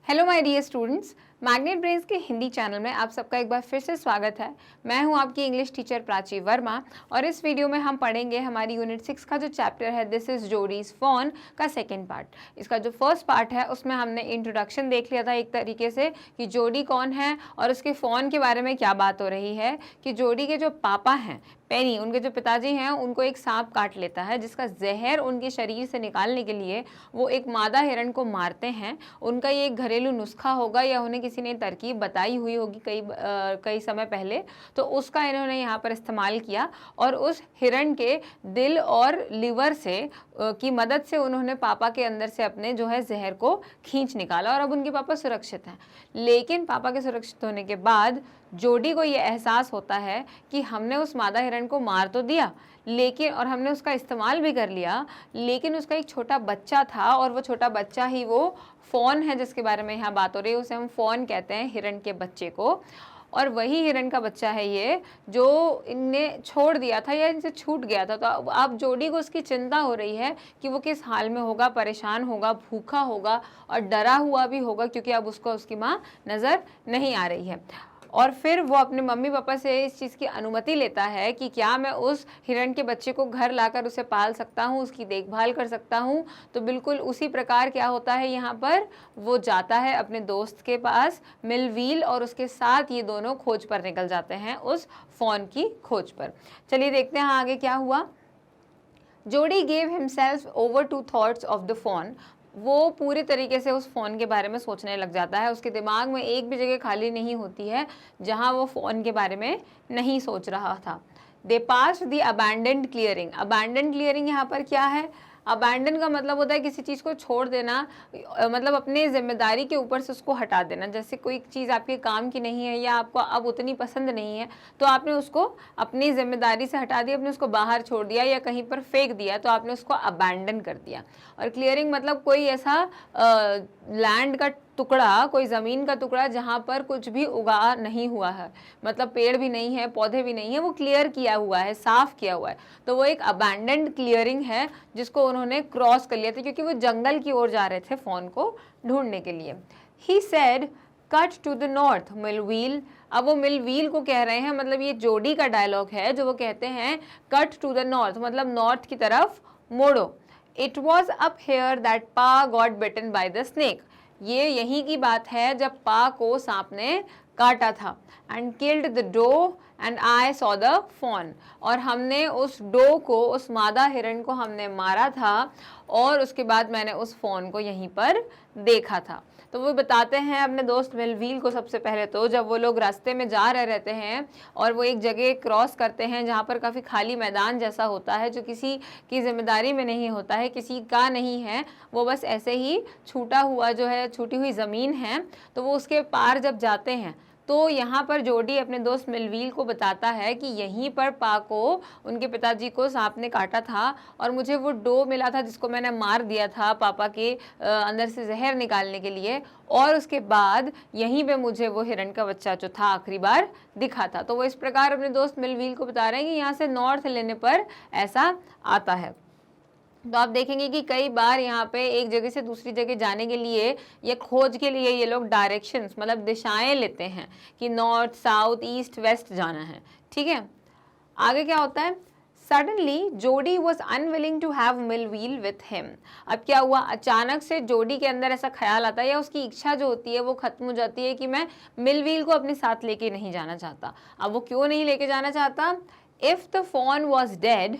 Hello my dear students, magnet brains के Hindi channel में आप सबका एक बार फिर से स्वागत है। मैं हूं आपकी इंग्लिश टीचर प्राची वर्मा और इस वीडियो में हम पढ़ेंगे हमारी यूनिट 6 का जो चैप्टर है दिस इज जोडीज फोन का सेकंड पार्ट। इसका जो फर्स्ट पार्ट है उसमें हमने इंट्रोडक्शन देख लिया था एक तरीके से कि जोडी कौन है और उसके फ़ोन के बारे में क्या बात हो रही है कि जोडी के जो पापा हैं पेनी, उनके जो पिताजी हैं, उनको एक सांप काट लेता है जिसका जहर उनके शरीर से निकालने के लिए वो एक मादा हिरण को मारते हैं। उनका ये एक घरेलू नुस्खा होगा या उन्हें किसी ने तरकीब बताई हुई होगी कई समय पहले, तो उसका इन्होंने यहाँ पर इस्तेमाल किया और उस हिरण के दिल और लिवर से की मदद से उन्होंने पापा के अंदर से अपने जो है जहर को खींच निकाला और अब उनके पापा सुरक्षित हैं। लेकिन पापा के सुरक्षित होने के बाद जोडी को ये एहसास होता है कि हमने उस मादा हिरण को मार तो दिया लेकिन और हमने उसका इस्तेमाल भी कर लिया, लेकिन उसका एक छोटा बच्चा था और वो छोटा बच्चा ही वो फ़ोन है जिसके बारे में यहाँ बात हो रही है। उसे हम फ़ोन कहते हैं, हिरण के बच्चे को। और वही हिरण का बच्चा है ये जो इनने छोड़ दिया था या इनसे छूट गया था। तो अब जोडी को उसकी चिंता हो रही है कि वो किस हाल में होगा, परेशान होगा, भूखा होगा और डरा हुआ भी होगा क्योंकि अब उसको उसकी माँ नज़र नहीं आ रही है। और फिर वो अपने मम्मी पापा से इस चीज़ की अनुमति लेता है कि क्या मैं उस हिरण के बच्चे को घर लाकर उसे पाल सकता हूँ, उसकी देखभाल कर सकता हूँ। तो बिल्कुल उसी प्रकार क्या होता है, यहाँ पर वो जाता है अपने दोस्त के पास मिलवील और उसके साथ ये दोनों खोज पर निकल जाते हैं, उस फ़ोन की खोज पर। चलिए देखते हैं आगे क्या हुआ। Jody gave himself over to thoughts of the fawn. वो पूरी तरीके से उस फ़ोन के बारे में सोचने लग जाता है। उसके दिमाग में एक भी जगह खाली नहीं होती है जहां वो फ़ोन के बारे में नहीं सोच रहा था। They pass the abandoned clearing. Abandoned clearing यहाँ पर क्या है? अबैंडन का मतलब होता है किसी चीज़ को छोड़ देना, मतलब अपने जिम्मेदारी के ऊपर से उसको हटा देना। जैसे कोई चीज़ आपके काम की नहीं है या आपको अब उतनी पसंद नहीं है तो आपने उसको अपनी जिम्मेदारी से हटा दिया, आपने उसको बाहर छोड़ दिया या कहीं पर फेंक दिया, तो आपने उसको अबैंडन कर दिया। और क्लियरिंग मतलब कोई ऐसा लैंड का टुकड़ा, कोई ज़मीन का टुकड़ा जहाँ पर कुछ भी उगा नहीं हुआ है, मतलब पेड़ भी नहीं है, पौधे भी नहीं है, वो क्लियर किया हुआ है, साफ़ किया हुआ है। तो वो एक अबैंडन्ड क्लियरिंग है जिसको उन्होंने क्रॉस कर लिया था क्योंकि वो जंगल की ओर जा रहे थे फ़ोन को ढूंढने के लिए। He said cut to the north Millwheel. अब वो मिलवील को कह रहे हैं, मतलब ये जोडी का डायलॉग है जो वो कहते हैं कट टू द नॉर्थ, मतलब नॉर्थ की तरफ मोड़ो। It was up here that Pa got bitten by the snake. ये यहीं की बात है जब पा को सांप ने काटा था। And killed the doe and I saw the fawn. और हमने उस डो को, उस मादा हिरण को हमने मारा था और उसके बाद मैंने उस फ़ोन को यहीं पर देखा था। तो वो बताते हैं अपने दोस्त मिलवील को सबसे पहले तो जब वो लोग रास्ते में जा रहे रहते हैं और वो एक जगह क्रॉस करते हैं जहाँ पर काफ़ी खाली मैदान जैसा होता है जो किसी की जिम्मेदारी में नहीं होता है, किसी का नहीं है, वो बस ऐसे ही छूटा हुआ जो है, छूटी हुई ज़मीन है। तो वो उसके पार जब जाते हैं तो यहाँ पर जोडी अपने दोस्त मिलवील को बताता है कि यहीं पर पा को, उनके पिताजी को सांप ने काटा था और मुझे वो डो मिला था जिसको मैंने मार दिया था पापा के अंदर से जहर निकालने के लिए, और उसके बाद यहीं पे मुझे वो हिरण का बच्चा जो था आखिरी बार दिखा था। तो वो इस प्रकार अपने दोस्त मिलवील को बता रहे हैं कि यहाँ से नॉर्थ लेने पर ऐसा आता है। तो आप देखेंगे कि कई बार यहाँ पे एक जगह से दूसरी जगह जाने के लिए या खोज के लिए ये लोग डायरेक्शंस, मतलब दिशाएं लेते हैं कि नॉर्थ, साउथ, ईस्ट, वेस्ट जाना है। ठीक है, आगे क्या होता है? Suddenly Jody was unwilling to have Millwheel with him. अब क्या हुआ, अचानक से जोडी के अंदर ऐसा ख्याल आता है या उसकी इच्छा जो होती है वो खत्म हो जाती है कि मैं मिलवील को अपने साथ लेके नहीं जाना चाहता। अब वो क्यों नहीं लेके जाना चाहता? If the fawn was dead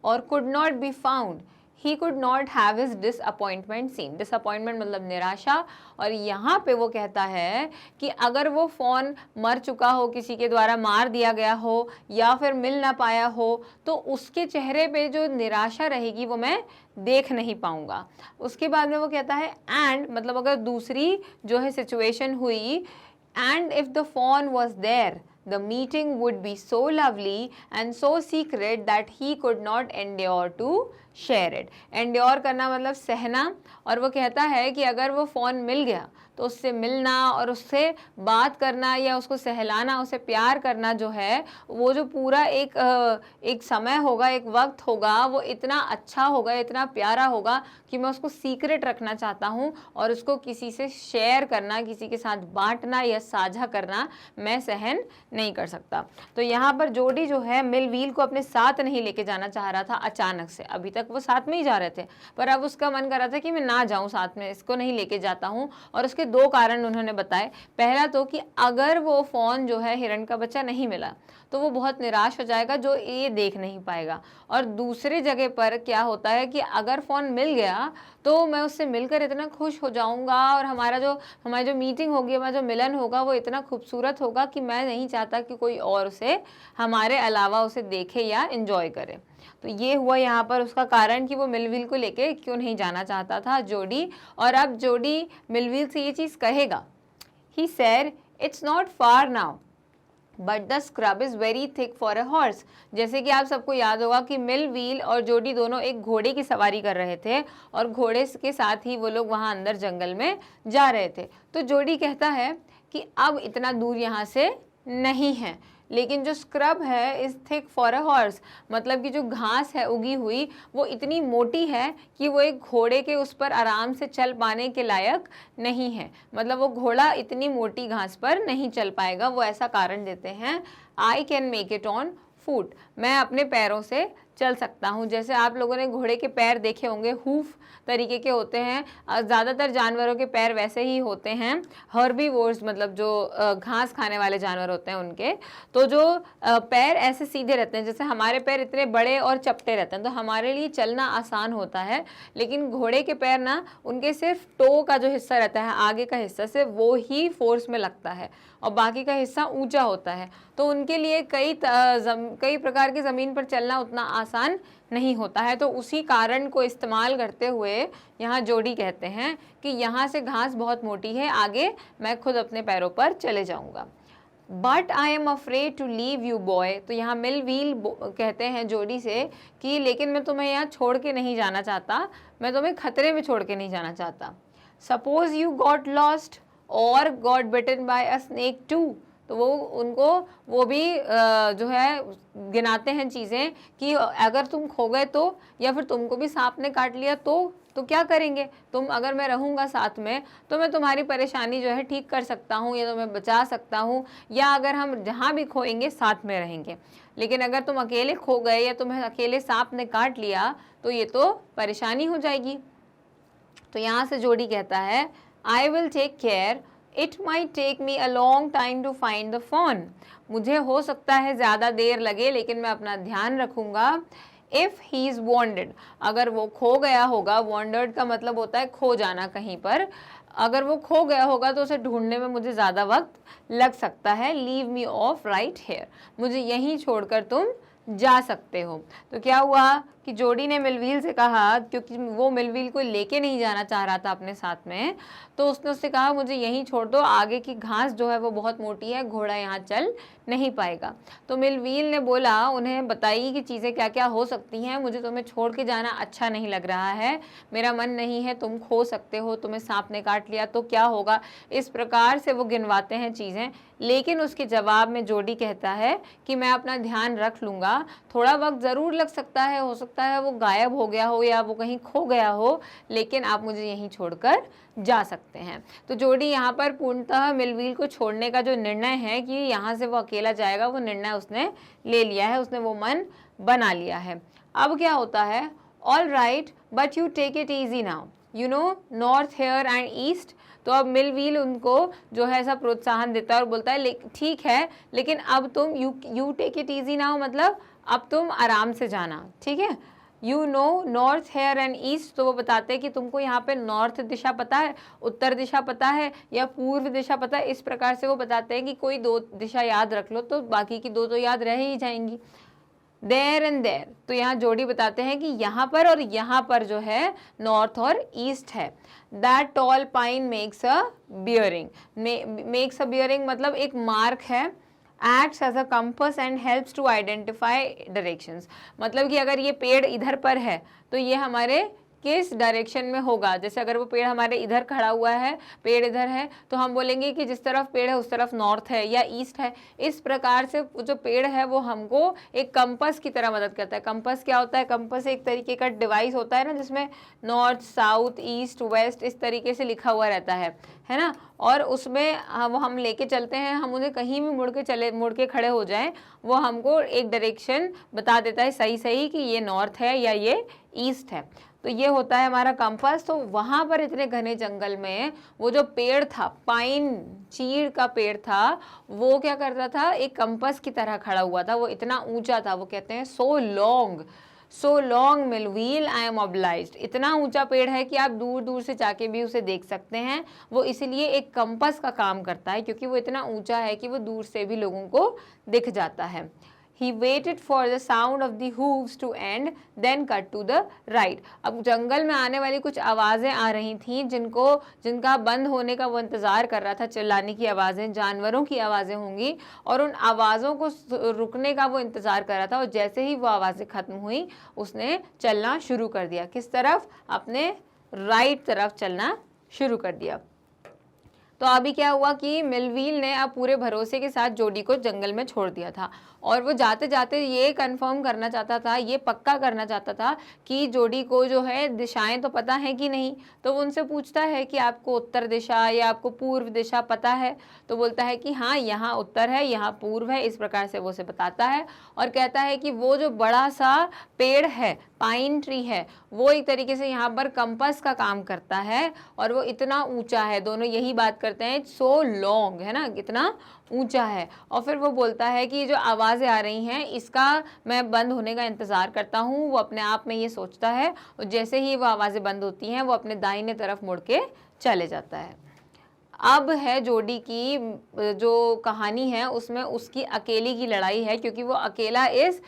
or could not be found he could not have his disappointment seen. Disappointment मतलब निराशा। और यहाँ पे वो कहता है कि अगर वो फ़ोन मर चुका हो, किसी के द्वारा मार दिया गया हो या फिर मिल ना पाया हो, तो उसके चेहरे पे जो निराशा रहेगी वो मैं देख नहीं पाऊँगा। उसके बाद में वो कहता है एंड, मतलब अगर दूसरी जो है सिचुएशन हुई, and if the fawn was there The meeting would be so lovely and so secret that he could not endure to share it. Endure करना मतलब सहना, और वो कहता है कि अगर वो फ़ोन मिल गया तो उससे मिलना और उससे बात करना या उसको सहलाना, उसे प्यार करना जो है, वो जो पूरा एक समय होगा, एक वक्त होगा, वो इतना अच्छा होगा, इतना प्यारा होगा कि मैं उसको सीक्रेट रखना चाहता हूँ, और उसको किसी से शेयर करना, किसी के साथ बांटना या साझा करना मैं सहन नहीं कर सकता। तो यहाँ पर जोडी जो है मिलवील को अपने साथ नहीं लेके जाना चाह रहा था अचानक से। अभी तक वो साथ में ही जा रहे थे, पर अब उसका मन कर रहा था कि मैं ना जाऊं साथ में, इसको नहीं लेके जाता हूं। और उसके दो कारण उन्होंने बताए। पहला तो कि अगर वो फ़ोन जो है हिरण का बच्चा नहीं मिला तो वो बहुत निराश हो जाएगा, जो ये देख नहीं पाएगा। और दूसरी जगह पर क्या होता है कि अगर फ़ोन मिल गया तो मैं उससे मिलकर इतना खुश हो जाऊंगा, और हमारी जो मीटिंग होगी, हमारा जो मिलन होगा, वो इतना खूबसूरत होगा कि मैं नहीं चाहता कि कोई और उसे हमारे अलावा उसे देखे या एंजॉय करे। तो ये हुआ यहाँ पर उसका कारण कि वो मिलविल को लेके क्यों नहीं जाना चाहता था जोडी। और अब जोडी मिलविल से ये चीज़ कहेगा। He said, "It's not far now, but the scrub is very thick for a horse. जैसे कि आप सबको याद होगा कि मिलवील और जोडी दोनों एक घोड़े की सवारी कर रहे थे, और घोड़े के साथ ही वो लोग वहाँ अंदर जंगल में जा रहे थे। तो जोडी कहता है कि अब इतना दूर यहाँ से नहीं है, लेकिन जो स्क्रब है is thick for a horse, मतलब कि जो घास है उगी हुई वो इतनी मोटी है कि वो एक घोड़े के उस पर आराम से चल पाने के लायक नहीं है। मतलब वो घोड़ा इतनी मोटी घास पर नहीं चल पाएगा। वो ऐसा कारण देते हैं, I can make it on foot, मैं अपने पैरों से चल सकता हूँ। जैसे आप लोगों ने घोड़े के पैर देखे होंगे, हूफ तरीके के होते हैं, ज़्यादातर जानवरों के पैर वैसे ही होते हैं, हर्बीवोर्स मतलब जो घास खाने वाले जानवर होते हैं उनके। तो जो पैर ऐसे सीधे रहते हैं, जैसे हमारे पैर इतने बड़े और चपटे रहते हैं, तो हमारे लिए चलना आसान होता है। लेकिन घोड़े के पैर ना, उनके सिर्फ टो का जो हिस्सा रहता है, आगे का हिस्सा, सिर्फ वो ही फोर्स में लगता है और बाकी का हिस्सा ऊंचा होता है। तो उनके लिए कई प्रकार की ज़मीन पर चलना उतना आसान नहीं होता है। तो उसी कारण को इस्तेमाल करते हुए यहाँ जोडी कहते हैं कि यहाँ से घास बहुत मोटी है, आगे मैं खुद अपने पैरों पर चले जाऊँगा। But I am afraid to leave you boy. तो यहाँ मिलवील कहते हैं जोडी से कि लेकिन मैं तुम्हें यहाँ छोड़ के नहीं जाना चाहता, मैं तुम्हें खतरे में छोड़ के नहीं जाना चाहता। सपोज यू गॉट लॉस्ट और got bitten by a snake too. तो वो भी जो है गिनाते हैं चीज़ें कि अगर तुम खो गए तो, या फिर तुमको भी सांप ने काट लिया तो क्या करेंगे तुम। अगर मैं रहूँगा साथ में तो मैं तुम्हारी परेशानी जो है ठीक कर सकता हूँ या तुम्हें बचा सकता हूँ, या अगर हम जहाँ भी खोएंगे साथ में रहेंगे। लेकिन अगर तुम अकेले खो गए या तुम्हें अकेले सांप ने काट लिया तो ये तो परेशानी हो जाएगी। तो यहाँ से जोडी कहता है, I will take care, it might take me a long time to find the fawn. मुझे हो सकता है ज़्यादा देर लगे, लेकिन मैं अपना ध्यान रखूँगा। इफ़ ही इज़ वॉन्डेड, अगर वो खो गया होगा, वॉन्डर्ड का मतलब होता है खो जाना कहीं पर, अगर वो खो गया होगा तो उसे ढूंढने में मुझे ज़्यादा वक्त लग सकता है। Leave me off right here, मुझे यहीं छोड़कर तुम जा सकते हो। तो क्या हुआ कि जोडी ने मिलवील से कहा, क्योंकि वो मिलवील को लेके नहीं जाना चाह रहा था अपने साथ में, तो उसने उससे कहा मुझे यहीं छोड़ दो, आगे की घास जो है वो बहुत मोटी है, घोड़ा यहाँ चल नहीं पाएगा। तो मिलवील ने बोला, उन्हें बताई कि चीज़ें क्या क्या हो सकती हैं, मुझे तुम्हें छोड़ के जाना अच्छा नहीं लग रहा है, मेरा मन नहीं है, तुम खो सकते हो, तुम्हें सांप ने काट लिया तो क्या होगा। इस प्रकार से वो गिनवाते हैं चीज़ें। लेकिन उसके जवाब में जोडी कहता है कि मैं अपना ध्यान रख लूँगा, थोड़ा वक्त ज़रूर लग सकता है, हो सकता है वो गायब हो गया हो या वो कहीं खो गया हो, लेकिन आप मुझे यहीं छोड़कर जा सकते हैं। तो जोडी यहाँ पर पूर्णतः मिलवील को छोड़ने का जो निर्णय है कि यहाँ से वो अकेला जाएगा, वो निर्णय उसने ले लिया है, उसने वो मन बना लिया है। अब क्या होता है, all right but you take it easy now, you know north here and east. तो अब मिलवील उनको जो है ऐसा प्रोत्साहन देता है और बोलता है ठीक है, लेकिन अब तुम you take it easy now, मतलब अब तुम आराम से जाना, ठीक है। You know north here and east, तो वो बताते हैं कि तुमको यहाँ पे नॉर्थ दिशा पता है, उत्तर दिशा पता है या पूर्व दिशा पता है। इस प्रकार से वो बताते हैं कि कोई दो दिशा याद रख लो तो बाकी की दो तो याद रह ही जाएंगी। देयर एंड देयर, तो यहाँ जोडी बताते हैं कि यहाँ पर और यहाँ पर जो है नॉर्थ और ईस्ट है। That tall pine makes a bearing, makes a bearing मतलब एक मार्क है, acts as a compass and helps to identify directions. मतलब कि अगर ये पेड़ इधर पर है तो ये हमारे किस डायरेक्शन में होगा। जैसे अगर वो पेड़ हमारे इधर खड़ा हुआ है, पेड़ इधर है, तो हम बोलेंगे कि जिस तरफ पेड़ है उस तरफ नॉर्थ है या ईस्ट है। इस प्रकार से जो पेड़ है वो हमको एक कंपास की तरह मदद करता है। कंपास क्या होता है? कंपास एक तरीके का डिवाइस होता है ना, जिसमें नॉर्थ, साउथ, ईस्ट, वेस्ट इस तरीके से लिखा हुआ रहता है ना। और उसमें वो हम लेके चलते हैं, हम उन्हें कहीं भी मुड़ के खड़े हो जाएं, वो हमको एक डायरेक्शन बता देता है सही सही कि ये नॉर्थ है या ये ईस्ट है। तो ये होता है हमारा कंपास। तो वहाँ पर इतने घने जंगल में वो जो पेड़ था, पाइन चीड़ का पेड़ था, वो क्या करता था? एक कंपास की तरह खड़ा हुआ था। वो इतना ऊंचा था, वो कहते हैं so long Millwheel I am obliged. इतना ऊंचा पेड़ है कि आप दूर दूर से जाके भी उसे देख सकते हैं। वो इसलिए एक कंपास का काम करता है क्योंकि वो इतना ऊंचा है कि वो दूर से भी लोगों को दिख जाता है। He waited for the sound of the hooves to end, then cut to the right. अब जंगल में आने वाली कुछ आवाज़ें आ रही थीं जिनका बंद होने का वो इंतज़ार कर रहा था। चिल्लाने की आवाज़ें, जानवरों की आवाज़ें होंगी, और उन आवाज़ों को रुकने का वो इंतज़ार कर रहा था। और जैसे ही वो आवाज़ें ख़त्म हुई, उसने चलना शुरू कर दिया। किस तरफ? अपने राइट तरफ चलना शुरू कर दिया। तो अभी क्या हुआ कि मिलव्हील ने अब पूरे भरोसे के साथ जोडी को जंगल में छोड़ दिया था, और वो जाते जाते ये कंफर्म करना चाहता था, ये पक्का करना चाहता था कि जोडी को जो है दिशाएं तो पता है कि नहीं। तो वो उनसे पूछता है कि आपको उत्तर दिशा या आपको पूर्व दिशा पता है? तो बोलता है कि हाँ, यहाँ उत्तर है, यहाँ पूर्व है। इस प्रकार से वो उसे बताता है और कहता है कि वो जो बड़ा सा पेड़ है, पाइन ट्री है, वो एक तरीके से यहाँ पर कंपास का काम करता है, और वो इतना ऊंचा है। दोनों यही बात करते हैं, सो लॉन्ग, है ना, कितना ऊंचा है। और फिर वो बोलता है कि जो आवाज़ें आ रही हैं इसका मैं बंद होने का इंतज़ार करता हूँ। वो अपने आप में ये सोचता है, और जैसे ही वो आवाज़ें बंद होती हैं वो अपने दाहिने तरफ मुड़ के चले जाता है। अब है जोडी की जो कहानी है, उसमें उसकी अकेली की लड़ाई है, क्योंकि वो अकेला इस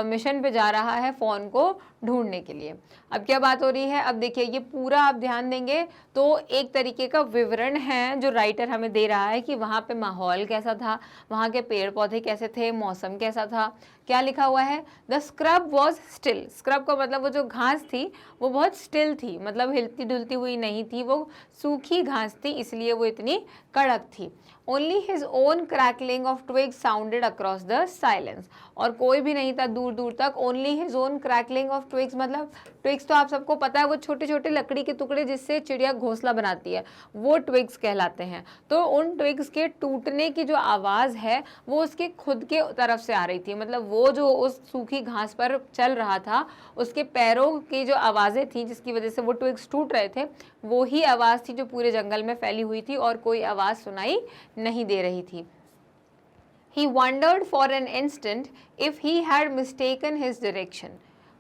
मिशन पे जा रहा है फ़ोन को ढूंढने के लिए। अब क्या बात हो रही है? अब देखिए, ये पूरा आप ध्यान देंगे तो एक तरीके का विवरण है जो राइटर हमें दे रहा है कि वहाँ पे माहौल कैसा था, वहाँ के पेड़ पौधे कैसे थे, मौसम कैसा था। क्या लिखा हुआ है? The scrub was still. Scrub का मतलब वो जो घास थी वो बहुत स्टिल थी, मतलब हिलती डुलती हुई नहीं थी, वो सूखी घास थी, इसलिए वो इतनी कड़क थी। Only his own crackling of twigs sounded across the silence. और कोई भी नहीं था दूर दूर तक। Only his own crackling of twigs, मतलब ट्विग्स तो आप सबको पता है, वो छोटे छोटे लकड़ी के टुकड़े जिससे चिड़िया घोंसला बनाती है, वो ट्विग्स कहलाते हैं। तो उन ट्विग्स के टूटने की जो आवाज़ है वो उसके खुद के तरफ से आ रही थी। मतलब वो जो उस सूखी घास पर चल रहा था, उसके पैरों की जो आवाज़ें थी जिसकी वजह से वो ट्विग्स टूट रहे थे, वो ही आवाज़ थी जो पूरे जंगल में फैली हुई थी, और कोई आवाज़ सुनाई नहीं दे रही थी। He wondered for an instant if he had mistaken his direction.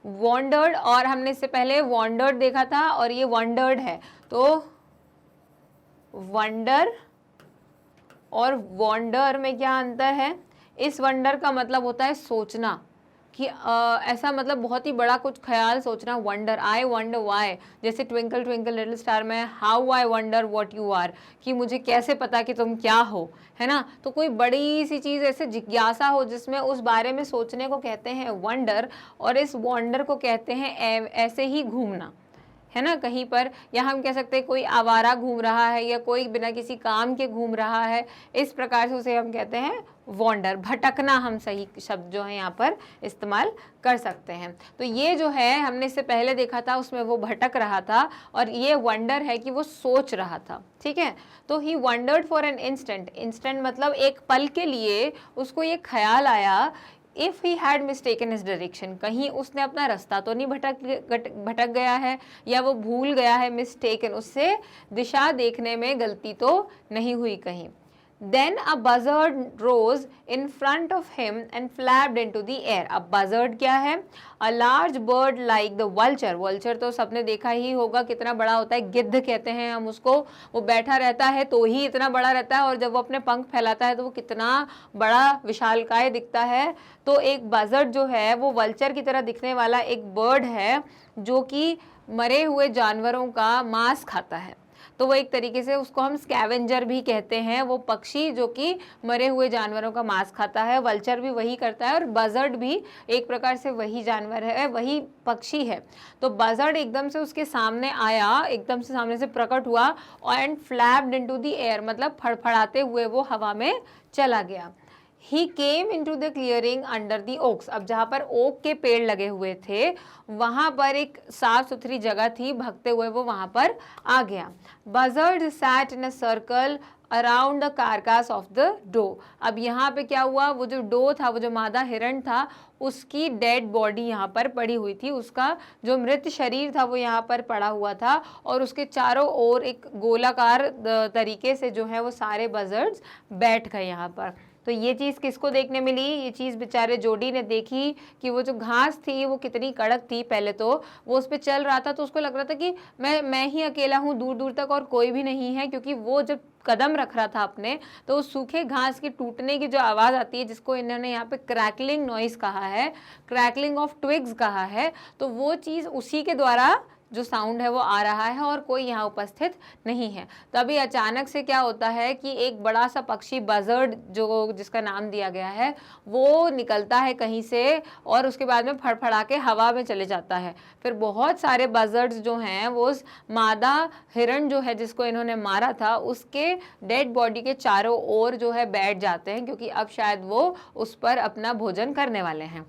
Wandered, और हमने इससे पहले wandered देखा था, और ये wondered है। तो wonder और wander में क्या अंतर है? इस wonder का मतलब होता है सोचना, कि ऐसा मतलब बहुत ही बड़ा कुछ ख्याल सोचना। वंडर, आई वंडर वाई, जैसे ट्विंकल ट्विंकल लिटिल स्टार में how I wonder what you are, कि मुझे कैसे पता कि तुम क्या हो, है ना। तो कोई बड़ी सी चीज़ ऐसे जिज्ञासा हो जिसमें उस बारे में सोचने को कहते हैं वंडर, और इस वंडर को कहते हैं ऐसे ही घूमना, है ना, कहीं पर। या हम कह सकते हैं कोई आवारा घूम रहा है, या कोई बिना किसी काम के घूम रहा है, इस प्रकार से उसे हम कहते हैं वॉन्डर, भटकना। हम सही शब्द जो है यहाँ पर इस्तेमाल कर सकते हैं। तो ये जो है हमने इससे पहले देखा था, उसमें वो भटक रहा था, और ये वंडर है कि वो सोच रहा था, ठीक है। तो he wondered for an instant, instant मतलब एक पल के लिए उसको ये ख्याल आया, if he had mistaken his direction, कहीं उसने अपना रास्ता तो नहीं भटक गया है, या वो भूल गया है। मिस्टेकन, उससे दिशा देखने में गलती तो नहीं हुई कहीं। Then a buzzard rose in front of him and flapped into the air. अब buzzard क्या है? A large bird like the vulture. vulture तो सबने देखा ही होगा, कितना बड़ा होता है, गिद्ध कहते हैं हम उसको। वो बैठा रहता है तो ही इतना बड़ा रहता है, और जब वो अपने पंख फैलाता है तो वो कितना बड़ा विशालकाय दिखता है। तो एक buzzard जो है वो vulture की तरह दिखने वाला एक बर्ड है जो कि मरे हुए जानवरों का मांस खाता है। तो वो एक तरीके से उसको हम स्कैवेंजर भी कहते हैं, वो पक्षी जो कि मरे हुए जानवरों का मांस खाता है। वल्चर भी वही करता है और बजर्ड भी एक प्रकार से वही जानवर है, वही पक्षी है। तो बजर्ड एकदम से उसके सामने आया, एकदम से सामने से प्रकट हुआ and flapped into the air, मतलब फड़फड़ाते हुए वो हवा में चला गया। He came into the clearing under the oaks. अब जहाँ पर ओक के पेड़ लगे हुए थे वहाँ पर एक साफ सुथरी जगह थी, भगते हुए वो वहाँ पर आ गया। Buzzard sat in a circle around the carcass of the doe. अब यहाँ पे क्या हुआ, वो जो डो था, वो जो मादा हिरण था, उसकी डेड बॉडी यहाँ पर पड़ी हुई थी, उसका जो मृत शरीर था वो यहाँ पर पड़ा हुआ था और उसके चारों ओर एक गोलाकार तरीके से जो है वो सारे बजर्ड्स बैठ गए यहाँ पर। तो ये चीज़ किसको देखने मिली, ये चीज़ बेचारे जोडी ने देखी कि वो जो घास थी वो कितनी कड़क थी। पहले तो वो उस पर चल रहा था तो उसको लग रहा था कि मैं ही अकेला हूँ, दूर दूर तक और कोई भी नहीं है, क्योंकि वो जब कदम रख रहा था अपने तो उस सूखे घास की टूटने की जो आवाज़ आती है, जिसको इन्होंने यहाँ पे क्रैकलिंग नॉइस कहा है, क्रैकलिंग ऑफ ट्विग्स कहा है, तो वो चीज़ उसी के द्वारा जो साउंड है वो आ रहा है और कोई यहाँ उपस्थित नहीं है। तभी अचानक से क्या होता है कि एक बड़ा सा पक्षी बजर्ड, जो जिसका नाम दिया गया है, वो निकलता है कहीं से और उसके बाद में फड़फड़ा के हवा में चले जाता है। फिर बहुत सारे बजर्ड्स जो हैं वो उस मादा हिरण जो है जिसको इन्होंने मारा था उसके डेड बॉडी के चारों ओर जो है बैठ जाते हैं, क्योंकि अब शायद वो उस पर अपना भोजन करने वाले हैं।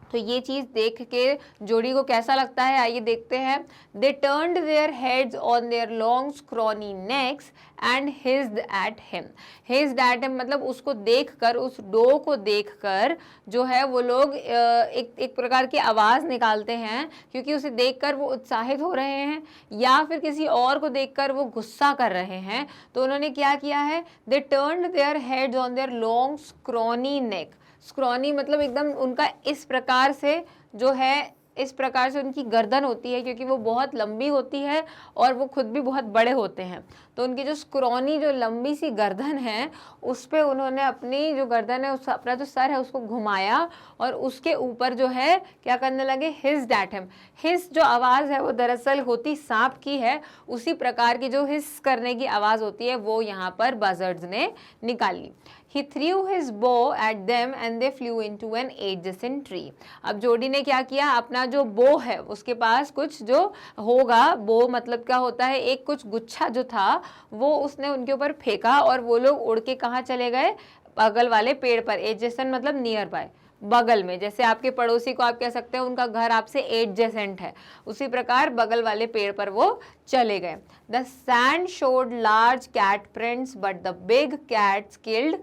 तो ये चीज़ देख के जोड़ी को कैसा लगता है, आइए देखते हैं। They turned their heads on their long scrawny necks and hissed at him. Hissed at him मतलब उसको देखकर, उस डो को देखकर जो है वो लोग एक प्रकार की आवाज़ निकालते हैं, क्योंकि उसे देखकर वो उत्साहित हो रहे हैं या फिर किसी और को देखकर वो गुस्सा कर रहे हैं। तो उन्होंने क्या किया है, दे turned their heads on their long scrawny neck. Scrawny मतलब एकदम उनका इस प्रकार से जो है, इस प्रकार से उनकी गर्दन होती है, क्योंकि वो बहुत लंबी होती है और वो खुद भी बहुत बड़े होते हैं। तो उनकी जो स्क्रॉनी, जो लंबी सी गर्दन है, उस पे उन्होंने अपनी जो गर्दन है, उस अपना जो सर है उसको घुमाया और उसके ऊपर जो है क्या करने लगे, हिज एट हिम। हिस जो आवाज़ है वो दरअसल होती सांप की है, उसी प्रकार की जो हिस करने की आवाज़ होती है वो यहाँ पर बजर्ड्स ने निकाली। He threw his bow at them and they flew into an adjacent tree. अब जोडी ने क्या किया, अपना जो बो है उसके पास कुछ जो होगा, बो मतलब क्या होता है, एक कुछ गुच्छा जो था वो उसने उनके ऊपर फेंका और वो लोग उड़ के कहाँ चले गए, बगल वाले पेड़ पर। एडजेसेंट मतलब नियर बाय, बगल में। जैसे आपके पड़ोसी को आप कह सकते हैं उनका घर आपसे एडजेसेंट है, उसी प्रकार बगल वाले पेड़ पर वो चले गए। The sand showed large cat prints but the big cats killed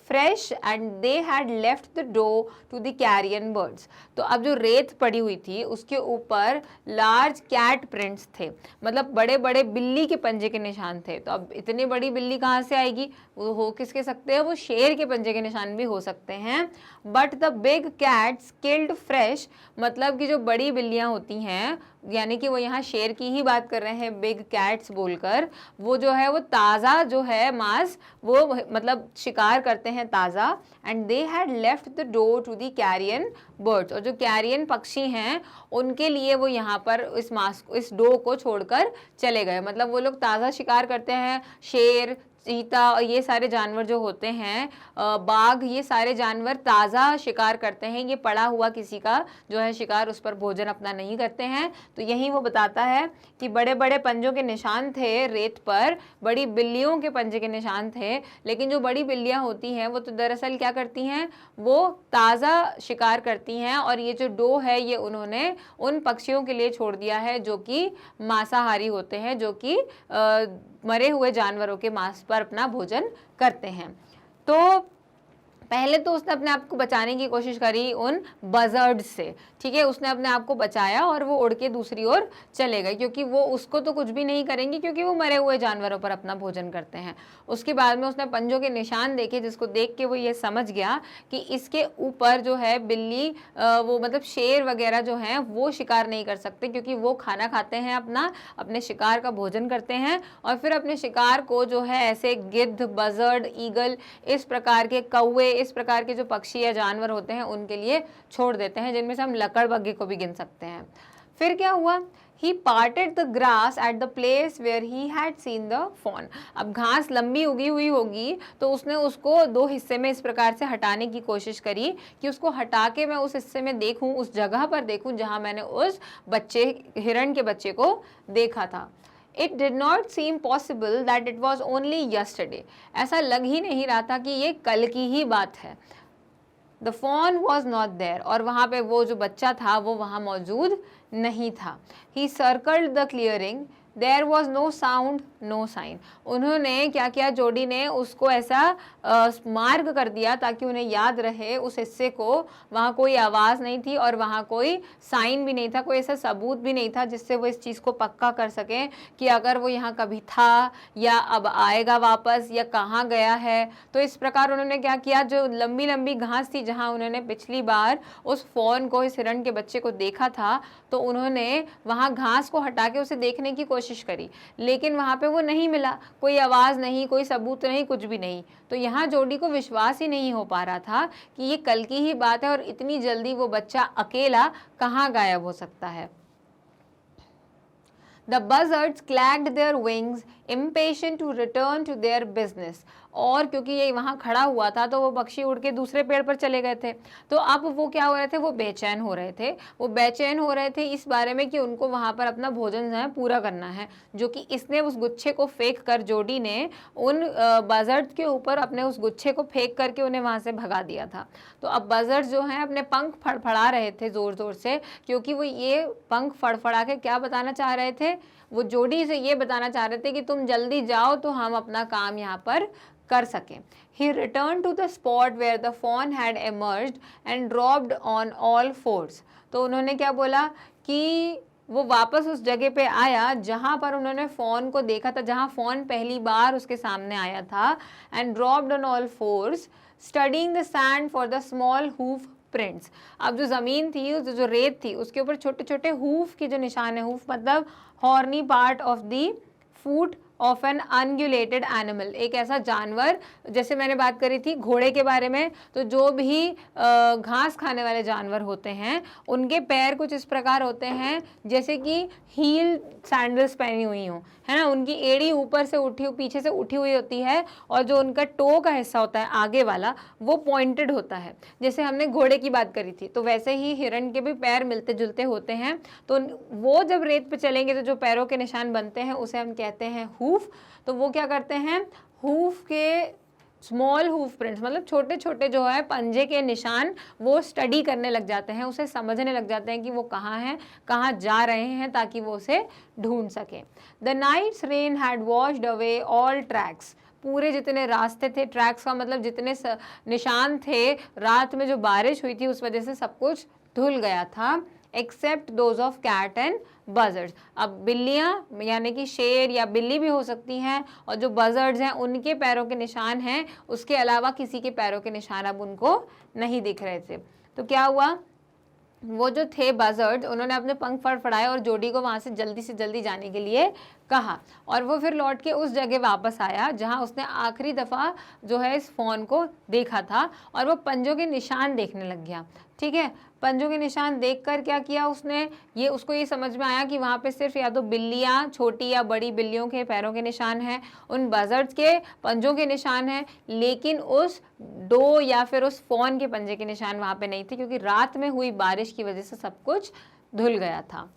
fresh and they had left the doe to the carrion birds. तो अब जो रेत पड़ी हुई थी उसके ऊपर लार्ज कैट प्रिंट्स थे, मतलब बड़े बड़े बिल्ली के पंजे के निशान थे। तो अब इतनी बड़ी बिल्ली कहाँ से आएगी, वो हो किसके सकते हैं, वो शेर के पंजे के निशान भी हो सकते हैं। But the big cats killed fresh, मतलब कि जो बड़ी बिल्लियाँ होती हैं, यानी कि वो यहाँ शेर की ही बात कर रहे हैं बिग कैट्स बोलकर, वो जो है वो ताज़ा जो है मांस वो मतलब शिकार करते हैं ताज़ा। And they had left the doe to the carrion birds, और जो कैरियन पक्षी हैं उनके लिए वो यहाँ पर इस मांस, इस डो को छोड़कर चले गए। मतलब वो लोग ताज़ा शिकार करते हैं, शेर, चीता और ये सारे जानवर जो होते हैं, बाघ, ये सारे जानवर ताज़ा शिकार करते हैं, ये पड़ा हुआ किसी का जो है शिकार उस पर भोजन अपना नहीं करते हैं। तो यही वो बताता है कि बड़े बड़े पंजों के निशान थे रेत पर, बड़ी बिल्लियों के पंजे के निशान थे, लेकिन जो बड़ी बिल्लियां होती हैं वो तो दरअसल क्या करती हैं, वो ताज़ा शिकार करती हैं और ये जो डो है ये उन्होंने उन पक्षियों के लिए छोड़ दिया है जो कि मांसाहारी होते हैं, जो कि मरे हुए जानवरों के मांस पर अपना भोजन करते हैं। तो पहले तो उसने अपने आप को बचाने की कोशिश करी उन बजर्ड से, ठीक है, उसने अपने आप को बचाया और वो उड़ के दूसरी ओर चले गए, क्योंकि वो उसको तो कुछ भी नहीं करेंगे क्योंकि वो मरे हुए जानवरों पर अपना भोजन करते हैं। उसके बाद में उसने पंजों के निशान देखे, जिसको देख के वो ये समझ गया कि इसके ऊपर जो है बिल्ली, वो मतलब शेर वगैरह जो हैं वो शिकार नहीं कर सकते, क्योंकि वो खाना खाते हैं, अपने शिकार का भोजन करते हैं और फिर अपने शिकार को जो है ऐसे गिद्ध, बजर्ड, ईगल, इस प्रकार के कौवे, इस प्रकार के जो पक्षी या जानवर होते हैं उनके लिए छोड़ देते हैं, जिनमें से हम लकड़बग्घे को भी गिन सकते हैं। फिर क्या हुआ, He parted the grass at the place where he had seen the fawn. अब घास लंबी उगी हुई होगी तो उसने उसको दो हिस्से में इस प्रकार से हटाने की कोशिश करी कि उसको हटा के मैं उस हिस्से में देखूं, उस जगह पर देखूं जहां मैंने उस बच्चे, हिरण के बच्चे को देखा था. It did not seem possible that it was only yesterday. ऐसा लग ही नहीं रहा था कि ये कल की ही बात है. The fawn was not there. और वहाँ पे वो जो बच्चा था वो वहाँ मौजूद नहीं था. He circled the clearing. There was no sound, no sign. उन्होंने क्या किया, जोडी ने उसको ऐसा मार्क कर दिया ताकि उन्हें याद रहे उस हिस्से को. वहाँ कोई आवाज़ नहीं थी और वहाँ कोई साइन भी नहीं था, कोई ऐसा सबूत भी नहीं था जिससे वो इस चीज़ को पक्का कर सकें कि अगर वो यहाँ कभी था या अब आएगा वापस या कहाँ गया है. तो इस प्रकार उन्होंने क्या किया, जो लंबी लंबी घास थी जहाँ उन्होंने पिछली बार उस फॉन को, इस हिरण के बच्चे को देखा था, तो उन्होंने वहाँ घास को हटा के उसे देखने की कोशिश करी, लेकिन वहाँ पे वो नहीं मिला. कोई आवाज़ नहीं, कोई सबूत नहीं, कुछ भी नहीं. तो यहाँ जोडी को विश्वास ही नहीं हो पा रहा था कि ये कल की ही बात है और इतनी जल्दी वो बच्चा अकेला कहाँ गायब हो सकता है. The buzzards clacked their wings, impatient to return to their business. और क्योंकि ये वहाँ खड़ा हुआ था तो वो पक्षी उड़ के दूसरे पेड़ पर चले गए थे. तो अब वो क्या हो रहे थे, वो बेचैन हो रहे थे. वो बेचैन हो रहे थे इस बारे में कि उनको वहाँ पर अपना भोजन जो है पूरा करना है, जो कि इसने उस गुच्छे को फेंक कर, जोडी ने उन बजर्ड के ऊपर अपने उस गुच्छे को फेंक करके उन्हें वहाँ से भगा दिया था. तो अब बजर्ड जो हैं अपने पंख फड़फड़ा रहे थे ज़ोर ज़ोर से, क्योंकि वो ये पंख फड़फड़ा के क्या बताना चाह रहे थे, वो जोडी से ये बताना चाह रहे थे कि तुम जल्दी जाओ तो हम अपना काम यहाँ पर कर सकें. He returned to the spot where the fawn had emerged and dropped on all fours. तो उन्होंने क्या बोला कि वो वापस उस जगह पे आया जहाँ पर उन्होंने फॉन को देखा था, जहाँ फॉन पहली बार उसके सामने आया था. and dropped on all fours, studying the sand for the small hoof prints. अब जो ज़मीन थी, जो रेत थी, उसके ऊपर छोटे छोटे हूफ के जो निशान है, हूफ मतलब horny part of the foot of an ungulated animal. एक ऐसा जानवर, जैसे मैंने बात करी थी घोड़े के बारे में, तो जो भी घास खाने वाले जानवर होते हैं उनके पैर कुछ इस प्रकार होते हैं जैसे कि हील सैंडल्स पहनी हुई हों, है ना. उनकी एड़ी ऊपर से पीछे से उठी हुई होती है और जो उनका टो का हिस्सा होता है आगे वाला, वो पॉइंटेड होता है. जैसे हमने घोड़े की बात करी थी, तो वैसे ही हिरण के भी पैर मिलते जुलते होते हैं. तो वो जब रेत पे चलेंगे तो जो पैरों के निशान बनते हैं उसे हम कहते हैं हूफ. तो वो क्या करते हैं, हूफ के स्मॉल हूफ प्रिंट्स मतलब छोटे छोटे जो है पंजे के निशान, वो स्टडी करने लग जाते हैं, उसे समझने लग जाते हैं कि वो कहाँ हैं, कहाँ जा रहे हैं, ताकि वो उसे ढूंढ सकें. The night's rain had washed away all tracks. पूरे जितने रास्ते थे, ट्रैक्स का मतलब जितने निशान थे, रात में जो बारिश हुई थी उस वजह से सब कुछ धुल गया था, except those of cat and buzzards. अब बिल्लियाँ यानी कि शेर या बिल्ली भी हो सकती हैं, और जो बजर्ड्स हैं उनके पैरों के निशान हैं, उसके अलावा किसी के पैरों के निशान अब उनको नहीं दिख रहे थे. तो क्या हुआ, वो जो थे बजर्ड, उन्होंने अपने पंख फड़फड़ाए और जोडी को वहाँ से जल्दी जाने के लिए कहा, और वो फिर लौट के उस जगह वापस आया जहाँ उसने आखिरी दफ़ा जो है इस फ़ोन को देखा था, और वो पंजों के निशान देखने लग गया. ठीक है, पंजों के निशान देखकर क्या किया उसने, उसको ये समझ में आया कि वहाँ पे सिर्फ या तो बिल्लियाँ, छोटी या बड़ी बिल्लियों के पैरों के निशान हैं, उन बजर्ड्स के पंजों के निशान हैं, लेकिन उस डो या फिर उस फ़ोन के पंजे के निशान वहाँ पे नहीं थे, क्योंकि रात में हुई बारिश की वजह से सब कुछ धुल गया था.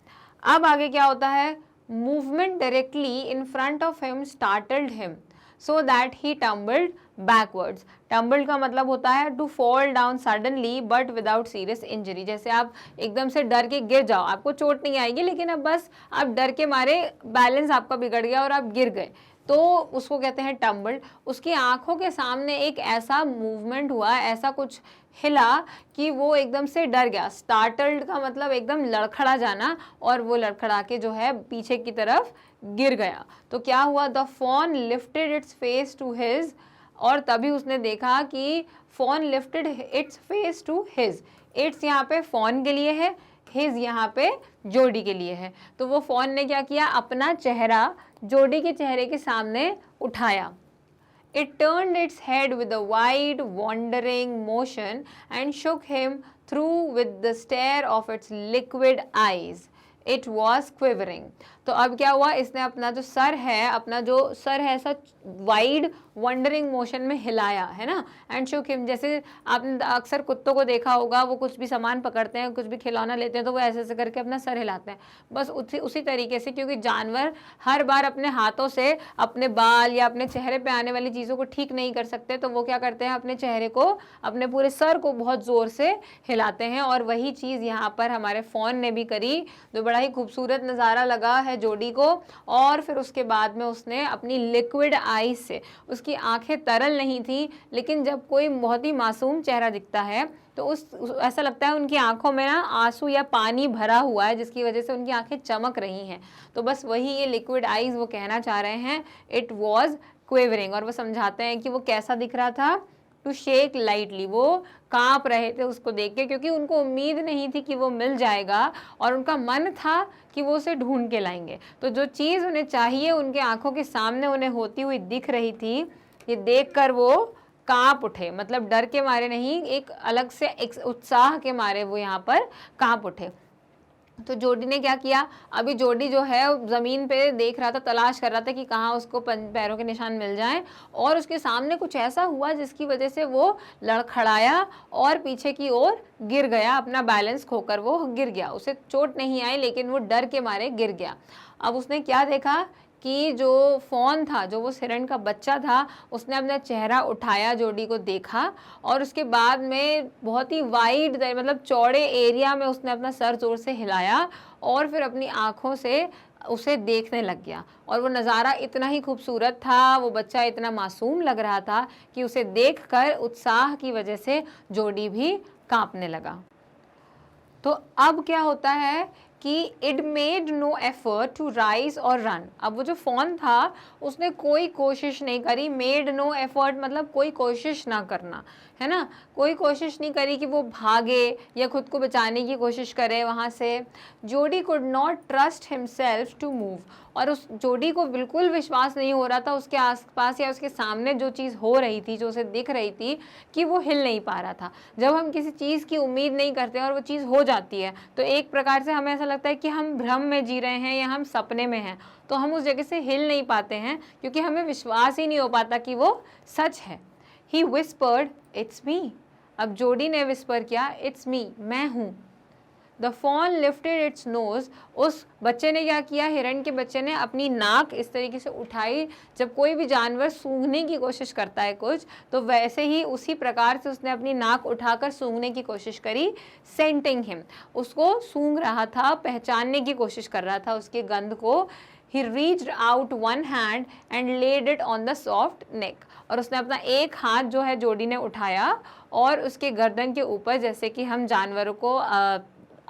अब आगे क्या होता है, movement directly in front of him startled him so that he tumbled backwards. Tumbled का मतलब होता है to fall down suddenly but without serious injury. जैसे आप एकदम से डर के गिर जाओ, आपको चोट नहीं आएगी, लेकिन अब बस आप डर के मारे बैलेंस आपका बिगड़ गया और आप गिर गए, तो उसको कहते हैं टम्बल्ड. उसकी आंखों के सामने एक ऐसा मूवमेंट हुआ, ऐसा कुछ हिला कि वो एकदम से डर गया. स्टार्टल्ड का मतलब एकदम लड़खड़ा जाना, और वो लड़खड़ा के जो है पीछे की तरफ गिर गया. तो क्या हुआ, the fawn lifted its face to his, और तभी उसने देखा कि fawn lifted its face to his. It's यहाँ पे फॉन के लिए है, हिज यहाँ पे जोडी के लिए है. तो वो फॉन ने क्या किया, अपना चेहरा जोडी के चेहरे के सामने उठाया. It turned its head with a wide, wandering motion and shook him through with the stare of its liquid eyes. It was quivering. तो अब क्या हुआ, इसने अपना जो सर है ऐसा वाइड वंडरिंग मोशन में हिलाया, है ना, एंड शोक हिम। जैसे आपने अक्सर कुत्तों को देखा होगा, वो कुछ भी सामान पकड़ते हैं, कुछ भी खिलौना लेते हैं तो वो ऐसे ऐसे करके अपना सर हिलाते हैं, बस उसी तरीके से, क्योंकि जानवर हर बार अपने हाथों से अपने बाल या अपने चेहरे पे आने वाली चीज़ों को ठीक नहीं कर सकते, तो वो क्या करते हैं, अपने चेहरे को, अपने पूरे सर को बहुत ज़ोर से हिलाते हैं। और वही चीज़ यहाँ पर हमारे फ़ॉन ने भी करी, जो बड़ा ही खूबसूरत नज़ारा लगा है जोडी को। और फिर उसके बाद में उसने अपनी लिक्विड आईज से, उसकी आंखें तरल नहीं थी, लेकिन जब कोई बहुत ही मासूम चेहरा दिखता है तो ऐसा लगता है उनकी आंखों में ना आंसू या पानी भरा हुआ है, जिसकी वजह से उनकी आंखें चमक रही हैं। तो बस वही ये लिक्विड आईज वो कहना चाह रहे हैं, इट वॉज क्वेवरिंग। और वो समझाते हैं कि वो कैसा दिख रहा था, टू शेक लाइटली, वो कांप रहे थे उसको देख के, क्योंकि उनको उम्मीद नहीं थी कि वो मिल जाएगा और उनका मन था कि वो उसे ढूंढ के लाएंगे। तो जो चीज़ उन्हें चाहिए उनके आंखों के सामने उन्हें होती हुई दिख रही थी, ये देखकर वो कांप उठे, मतलब डर के मारे नहीं, एक अलग से एक उत्साह के मारे वो यहाँ पर कांप उठे। तो जोडी ने क्या किया, अभी जोडी जो है ज़मीन पे देख रहा था, तलाश कर रहा था कि कहाँ उसको पैरों के निशान मिल जाएं, और उसके सामने कुछ ऐसा हुआ जिसकी वजह से वो लड़खड़ाया और पीछे की ओर गिर गया, अपना बैलेंस खोकर वो गिर गया। उसे चोट नहीं आई, लेकिन वो डर के मारे गिर गया। अब उसने क्या देखा कि जो फ़ॉन था, जो वो हिरण का बच्चा था, उसने अपना चेहरा उठाया, जोडी को देखा, और उसके बाद में बहुत ही वाइड, मतलब चौड़े एरिया में उसने अपना सर जोर से हिलाया और फिर अपनी आँखों से उसे देखने लग गया। और वो नज़ारा इतना ही खूबसूरत था, वो बच्चा इतना मासूम लग रहा था कि उसे देखकर उत्साह की वजह से जोडी भी कांपने लगा। तो अब क्या होता है कि it made no effort to rise और रन। अब वो जो फ़ॉन था उसने कोई कोशिश नहीं करी, मेड नो एफर्ट मतलब कोई कोशिश ना करना, है ना, कोई कोशिश नहीं करी कि वो भागे या खुद को बचाने की कोशिश करे वहाँ से। Jody could not trust himself to move, और उस जोडी को बिल्कुल विश्वास नहीं हो रहा था उसके आसपास या उसके सामने जो चीज़ हो रही थी, जो उसे दिख रही थी, कि वो हिल नहीं पा रहा था। जब हम किसी चीज़ की उम्मीद नहीं करते और वो चीज़ हो जाती है तो एक प्रकार से हमें ऐसा लगता है कि हम भ्रम में जी रहे हैं या हम सपने में हैं, तो हम उस जगह से हिल नहीं पाते हैं क्योंकि हमें विश्वास ही नहीं हो पाता कि वो सच है। He whispered, it's me. अब जोडी ने विस्पर किया, इट्स मी, मैं हूँ। The fawn lifted its nose, उस बच्चे ने क्या किया, हिरण के बच्चे ने अपनी नाक इस तरीके से उठाई, जब कोई भी जानवर सूंघने की कोशिश करता है कुछ, तो वैसे ही उसी प्रकार से उसने अपनी नाक उठाकर सूंघने की कोशिश करी। सेंटिंग हिम, उसको सूंघ रहा था, पहचानने की कोशिश कर रहा था उसके गंध को। He reached out one hand and laid it on the soft neck, और उसने अपना एक हाथ जो है जोडी ने उठाया और उसके गर्दन के ऊपर, जैसे कि हम जानवरों को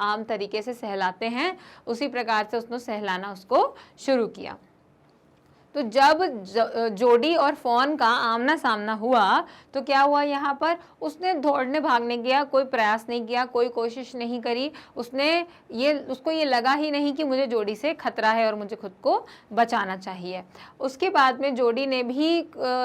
आम तरीके से सहलाते हैं, उसी प्रकार से उसने सहलाना उसको शुरू किया। तो जब जोडी और फ़ॉन का आमना सामना हुआ तो क्या हुआ, यहाँ पर उसने दौड़ने भागने गया, कोई प्रयास नहीं किया, कोई कोशिश नहीं करी, उसको ये लगा ही नहीं कि मुझे जोडी से खतरा है और मुझे खुद को बचाना चाहिए। उसके बाद में जोडी ने भी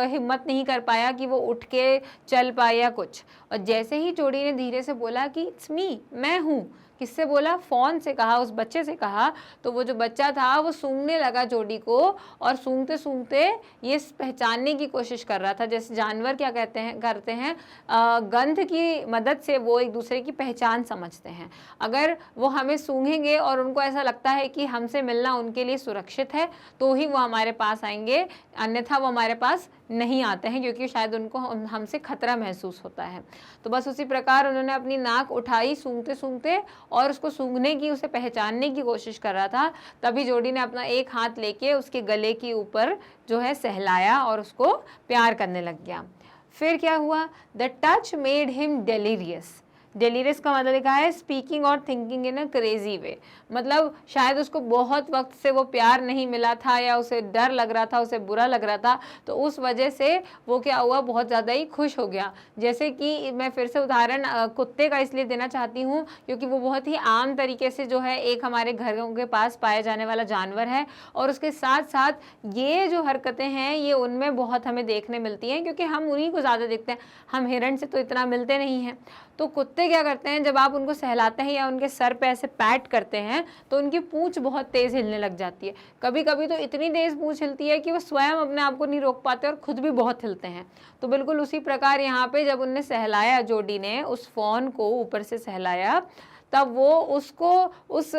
हिम्मत नहीं कर पाया कि वो उठ के चल पाए या कुछ, और जैसे ही जोडी ने धीरे से बोला कि इट्स मी, मैं हूँ, किससे बोला, फ़ॉन से कहा, उस बच्चे से कहा, तो वो जो बच्चा था वो सूंघने लगा जोडी को, और सूंघते सूंघते ये पहचानने की कोशिश कर रहा था, जैसे जानवर क्या करते हैं, गंध की मदद से वो एक दूसरे की पहचान समझते हैं। अगर वो हमें सूंघेंगे और उनको ऐसा लगता है कि हमसे मिलना उनके लिए सुरक्षित है तो ही वो हमारे पास आएंगे, अन्यथा वो हमारे पास नहीं आते हैं क्योंकि शायद उनको हमसे खतरा महसूस होता है। तो बस उसी प्रकार उन्होंने अपनी नाक उठाई सूंघते सूंघते, और उसको सूंघने की, उसे पहचानने की कोशिश कर रहा था। तभी जोडी ने अपना एक हाथ लेके उसके गले के ऊपर जो है सहलाया और उसको प्यार करने लग गया। फिर क्या हुआ, the touch made him delirious. Delirious का मतलब लिखा है स्पीकिंग और थिंकिंग इन अ क्रेजी वे, मतलब शायद उसको बहुत वक्त से वो प्यार नहीं मिला था या उसे डर लग रहा था, उसे बुरा लग रहा था, तो उस वजह से वो क्या हुआ, बहुत ज़्यादा ही खुश हो गया। जैसे कि मैं फिर से उदाहरण कुत्ते का इसलिए देना चाहती हूँ क्योंकि वो बहुत ही आम तरीके से जो है एक हमारे घरों के पास पाया जाने वाला जानवर है, और उसके साथ साथ ये जो हरकतें हैं ये उनमें बहुत हमें देखने मिलती हैं क्योंकि हम उन्हीं को ज़्यादा देखते हैं, हम हिरण से तो इतना मिलते नहीं हैं। तो कुत्ते तोते क्या करते हैं, जब आप उनको सहलाते हैं या उनके सर पे ऐसे पैट करते हैं तो उनकी पूंछ बहुत तेज हिलने लग जाती है। कभी कभी तो इतनी तेज पूंछ हिलती है कि वो स्वयं अपने आप को नहीं रोक पाते और खुद भी बहुत हिलते हैं। तो बिल्कुल उसी प्रकार यहाँ पे जब उनने सहलाया, जोडी ने उस फॉन को ऊपर से सहलाया, तब वो उसको उस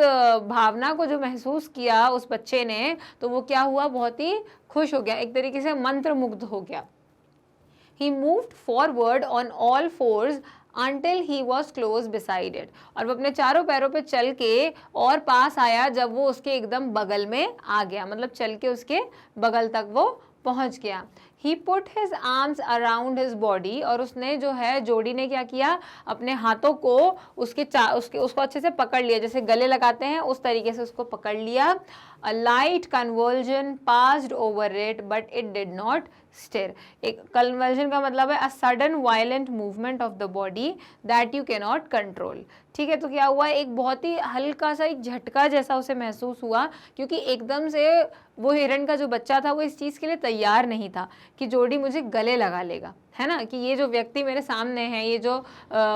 भावना को जो महसूस किया उस बच्चे ने, तो वो क्या हुआ, बहुत ही खुश हो गया, एक तरीके से मंत्रमुग्ध हो गया। He moved forward on all fours until he was close beside it. और वो अपने चारों पैरों पे चल के और पास आया जब वो उसके एकदम बगल में आ गया, मतलब चल के उसके बगल तक वो पहुंच गया। He put his arms around his body, और उसने जो है, जोडी ने क्या किया, अपने हाथों को उसको अच्छे से पकड़ लिया, जैसे गले लगाते हैं उस तरीके से उसको पकड़ लिया। A light convulsion passed over it, but it did not stir. एक convulsion का मतलब है a sudden violent movement of the body that you cannot control. ठीक है, तो क्या हुआ, एक बहुत ही हल्का सा एक झटका जैसा उसे महसूस हुआ, क्योंकि एकदम से वो हिरण का जो बच्चा था वो इस चीज़ के लिए तैयार नहीं था कि जोडी मुझे गले लगा लेगा, है ना, कि ये जो व्यक्ति मेरे सामने है, ये जो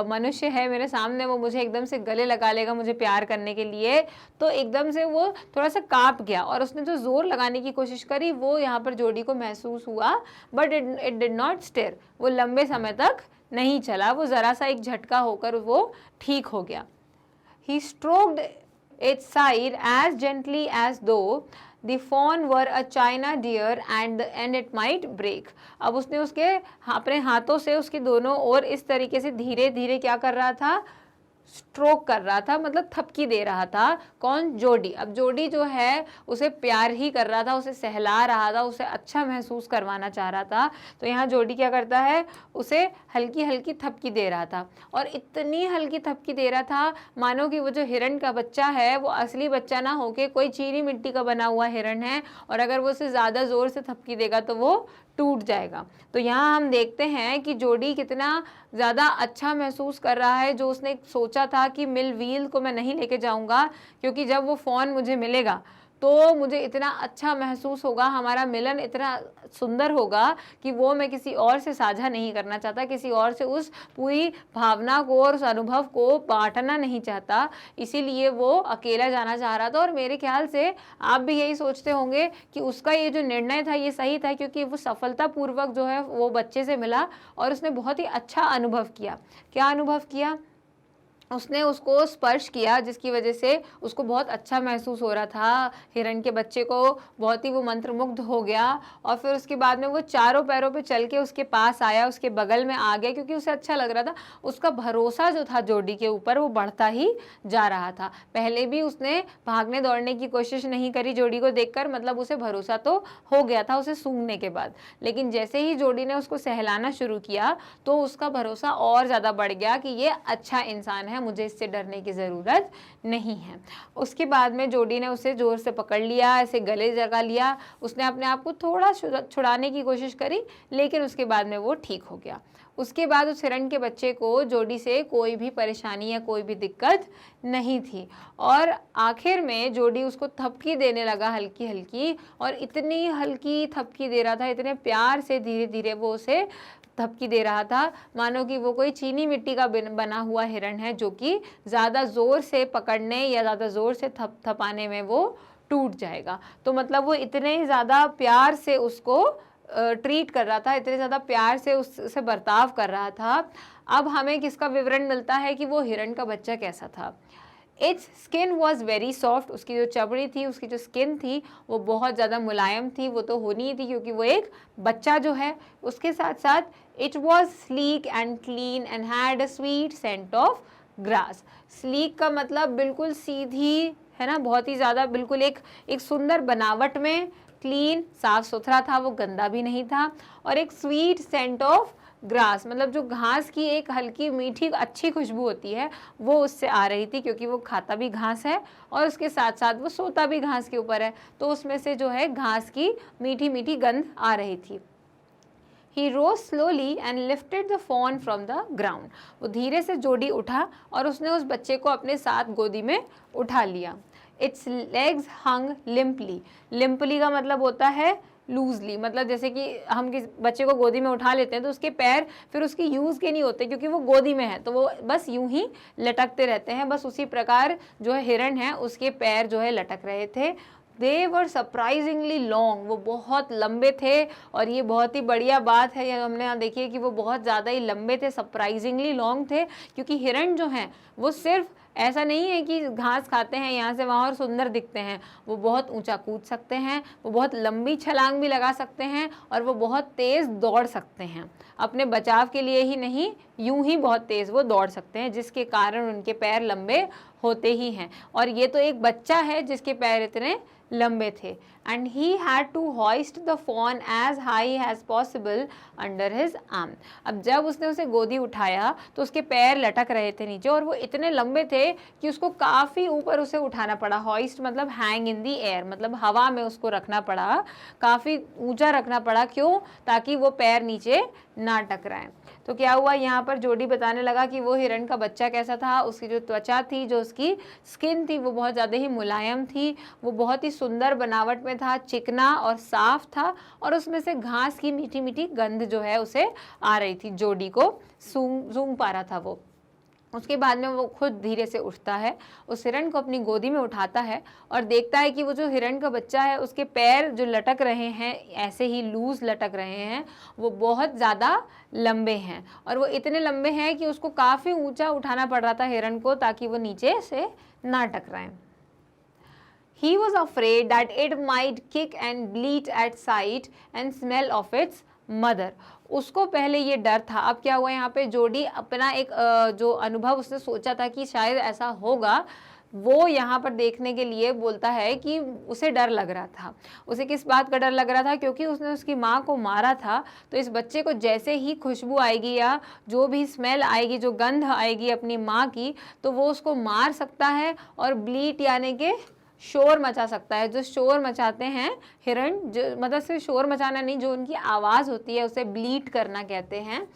मनुष्य है मेरे सामने, वो मुझे एकदम से गले लगा लेगा मुझे प्यार करने के लिए। तो एकदम से वो थोड़ा सा कांप गया और उसने जो जोर लगाने की कोशिश करी वो यहाँ पर जोडी को महसूस हुआ, but it did not stare, वो लंबे समय तक नहीं चला, वो ज़रा सा एक झटका होकर वो ठीक हो गया। He stroked its side as gently as though the fawn were a china deer and it might break. अब उसने उसके अपने हाथों से उसके दोनों ओर इस तरीके से धीरे धीरे क्या कर रहा था, स्ट्रोक कर रहा था, मतलब थपकी दे रहा था। कौन, जोडी। अब जोडी जो है उसे प्यार ही कर रहा था, उसे सहला रहा था, उसे अच्छा महसूस करवाना चाह रहा था। तो यहाँ जोडी क्या करता है, उसे हल्की हल्की थपकी दे रहा था, और इतनी हल्की थपकी दे रहा था मानो कि वो जो हिरण का बच्चा है वो असली बच्चा ना होके कोई चीनी मिट्टी का बना हुआ हिरण है, और अगर वो उसे ज़्यादा ज़ोर से थपकी देगा तो वो टूट जाएगा। तो यहाँ हम देखते हैं कि जोडी कितना ज़्यादा अच्छा महसूस कर रहा है। जो उसने सोचा था कि मिल व्हील को मैं नहीं लेके जाऊँगा, क्योंकि जब वो फ़ोन मुझे मिलेगा तो मुझे इतना अच्छा महसूस होगा, हमारा मिलन इतना सुंदर होगा कि वो मैं किसी और से साझा नहीं करना चाहता, किसी और से उस पूरी भावना को और उस अनुभव को बांटना नहीं चाहता, इसीलिए वो अकेला जाना चाह रहा था। और मेरे ख्याल से आप भी यही सोचते होंगे कि उसका ये जो निर्णय था ये सही था, क्योंकि वो सफलतापूर्वक जो है वो बच्चे से मिला और उसने बहुत ही अच्छा अनुभव किया। क्या अनुभव किया, उसने उसको स्पर्श किया, जिसकी वजह से उसको बहुत अच्छा महसूस हो रहा था, हिरण के बच्चे को बहुत ही वो मंत्रमुग्ध हो गया। और फिर उसके बाद में वो चारों पैरों पे चल के उसके पास आया, उसके बगल में आ गया, क्योंकि उसे अच्छा लग रहा था। उसका भरोसा जो था जोडी के ऊपर वो बढ़ता ही जा रहा था। पहले भी उसने भागने दौड़ने की कोशिश नहीं करी जोडी को देखकर, मतलब उसे भरोसा तो हो गया था उसे सूंघने के बाद, लेकिन जैसे ही जोडी ने उसको सहलाना शुरू किया तो उसका भरोसा और ज़्यादा बढ़ गया कि ये अच्छा इंसान है, मुझे इससे डरने की ज़रूरत नहीं है। उसके बाद में जोडी ने उसे ज़ोर से पकड़ लिया, ऐसे गले लगा लिया, उसने अपने आप को थोड़ा छुड़ाने की कोशिश करी, लेकिन उसके बाद में वो ठीक हो गया। उसके बाद उस हिरण के बच्चे को जोडी से कोई भी परेशानी या कोई भी दिक्कत नहीं थी, और आखिर में जोडी उसको थपकी देने लगा हल्की हल्की, और इतनी हल्की थपकी दे रहा था, इतने प्यार से धीरे धीरे वो उसे थपकी दे रहा था मानो कि वो कोई चीनी मिट्टी का बना हुआ हिरण है, जो कि ज़्यादा ज़ोर से पकड़ने या ज़्यादा ज़ोर से थपाने में वो टूट जाएगा। तो मतलब वो इतने ज़्यादा प्यार से उसको ट्रीट कर रहा था, इतने ज़्यादा प्यार से उससे बर्ताव कर रहा था। अब हमें किसका विवरण मिलता है कि वो हिरण का बच्चा कैसा था। It's skin was very soft, उसकी जो चमड़ी थी, उसकी जो स्किन थी वो बहुत ज़्यादा मुलायम थी, वो तो होनी ही थी क्योंकि वो एक बच्चा जो है। उसके साथ साथ it was sleek and clean and had a sweet scent of grass. Sleek का मतलब बिल्कुल सीधी, है ना, बहुत ही ज़्यादा बिल्कुल एक सुंदर बनावट में, क्लीन साफ सुथरा था, वो गंदा भी नहीं था, और एक स्वीट सेंट ऑफ ग्रास मतलब जो घास की एक हल्की मीठी अच्छी खुशबू होती है वो उससे आ रही थी, क्योंकि वो खाता भी घास है और उसके साथ साथ वो सोता भी घास के ऊपर है, तो उसमें से जो है घास की मीठी मीठी गंध आ रही थी। He rose slowly and lifted the fawn from the ground. वो धीरे से जोडी उठा और उसने उस बच्चे को अपने साथ गोदी में उठा लिया। Its legs hung limply. Limply का मतलब होता है लूजली, मतलब जैसे कि हम किस बच्चे को गोदी में उठा लेते हैं तो उसके पैर फिर उसकी यूज़ के नहीं होते क्योंकि वो गोदी में है, तो वो बस यूं ही लटकते रहते हैं। बस उसी प्रकार जो है हिरण है उसके पैर जो है लटक रहे थे। दे वर सरप्राइजिंगली लॉन्ग, वो बहुत लंबे थे, और ये बहुत ही बढ़िया बात है, ये हमने यहाँ देखिए कि वो बहुत ज़्यादा ही लंबे थे, सरप्राइजिंगली लॉन्ग थे, क्योंकि हिरण जो हैं वो सिर्फ ऐसा नहीं है कि घास खाते हैं यहाँ से वहाँ और सुंदर दिखते हैं, वो बहुत ऊंचा कूद सकते हैं, वो बहुत लंबी छलांग भी लगा सकते हैं, और वो बहुत तेज़ दौड़ सकते हैं। अपने बचाव के लिए ही नहीं, यूं ही बहुत तेज़ वो दौड़ सकते हैं, जिसके कारण उनके पैर लंबे होते ही हैं। और ये तो एक बच्चा है जिसके पैर इतने लंबे थे। And he had to hoist the fawn as high as possible under his arm. अब जब उसने उसे गोदी उठाया तो उसके पैर लटक रहे थे नीचे, और वो इतने लंबे थे कि उसको काफ़ी ऊपर उसे उठाना पड़ा। हॉइस्ट मतलब हैंग इन दी एयर, मतलब हवा में उसको रखना पड़ा, काफ़ी ऊंचा रखना पड़ा। क्यों? ताकि वो पैर नीचे ना टकराएं। तो क्या हुआ, यहाँ पर जोडी बताने लगा कि वो हिरण का बच्चा कैसा था। उसकी जो त्वचा थी, जो उसकी स्किन थी, वो बहुत ज़्यादा ही मुलायम थी, वो बहुत ही सुंदर बनावट में था, चिकना और साफ था, और उसमें से घास की मीठी मीठी गंध जो है उसे आ रही थी। जोडी को सूंघ पा रहा था वो। उसके बाद में वो खुद धीरे से उठता है, उस हिरण को अपनी गोदी में उठाता है और देखता है कि वो जो हिरण का बच्चा है उसके पैर जो लटक रहे हैं, ऐसे ही लूज लटक रहे हैं, वो बहुत ज़्यादा लंबे हैं, और वो इतने लंबे हैं कि उसको काफ़ी ऊंचा उठाना पड़ रहा था हिरण को, ताकि वो नीचे से ना टकराएं। He was afraid that it might kick and bleat at sight and smell of its mother. उसको पहले ये डर था। अब क्या हुआ, यहाँ पे जोडी अपना एक जो अनुभव उसने सोचा था कि शायद ऐसा होगा, वो यहाँ पर देखने के लिए बोलता है कि उसे डर लग रहा था। उसे किस बात का डर लग रहा था? क्योंकि उसने उसकी माँ को मारा था, तो इस बच्चे को जैसे ही खुशबू आएगी या जो भी स्मेल आएगी, जो गंध आएगी अपनी माँ की, तो वो उसको मार सकता है और ब्लीट यानी कि शोर मचा सकता है। जो शोर मचाते हैं हिरण, जो मतलब सिर्फ शोर मचाना नहीं, जो उनकी आवाज़ होती है उसे ब्लीट करना कहते हैं।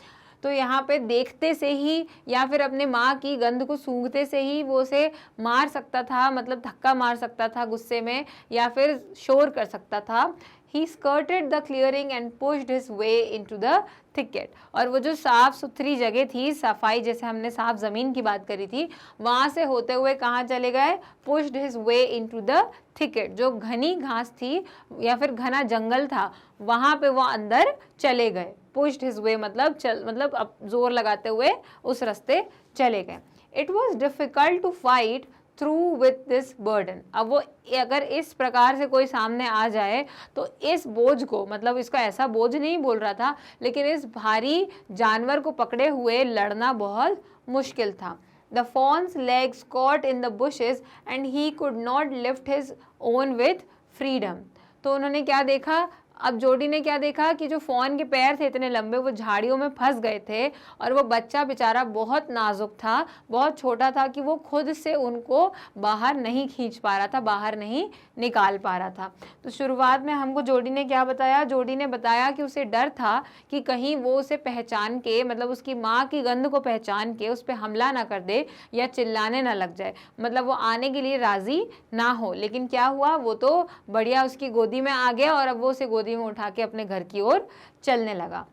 तो यहाँ पे देखते से ही या फिर अपने माँ की गंध को सूंघते से ही वो उसे मार सकता था, मतलब धक्का मार सकता था गुस्से में, या फिर शोर कर सकता था। He skirted the clearing and pushed his way into the thicket. और वो जो साफ सुथरी जगह थी, सफाई, जैसे हमने साफ ज़मीन की बात करी थी, वहाँ से होते हुए कहाँ चले गए? Pushed his way into the thicket. जो घनी घास थी या फिर घना जंगल था, वहाँ पे वो अंदर चले गए। Pushed his way मतलब अब जोर लगाते हुए उस रास्ते चले गए। It was difficult to fight through with this burden. अब वो अगर इस प्रकार से कोई सामने आ जाए तो इस बोझ को, मतलब इसका ऐसा बोझ नहीं बोल रहा था, लेकिन इस भारी जानवर को पकड़े हुए लड़ना बहुत मुश्किल था। The fawn's legs caught in the bushes and he could not lift his own with freedom. तो उन्होंने क्या देखा? अब जोडी ने क्या देखा कि जो फॉन के पैर थे इतने लंबे, वो झाड़ियों में फंस गए थे, और वो बच्चा बेचारा बहुत नाजुक था, बहुत छोटा था कि वो खुद से उनको बाहर नहीं खींच पा रहा था, बाहर नहीं निकाल पा रहा था। तो शुरुआत में हमको जोडी ने क्या बताया? जोडी ने बताया कि उसे डर था कि कहीं वो उसे पहचान के, मतलब उसकी माँ की गंध को पहचान के उस पर हमला ना कर दे या चिल्लाने ना लग जाए, मतलब वो आने के लिए राज़ी ना हो। लेकिन क्या हुआ, वो तो बढ़िया उसकी गोदी में आ गया, और अब वो उसे गोदी में उठा के अपने घर की ओर चलने लगा।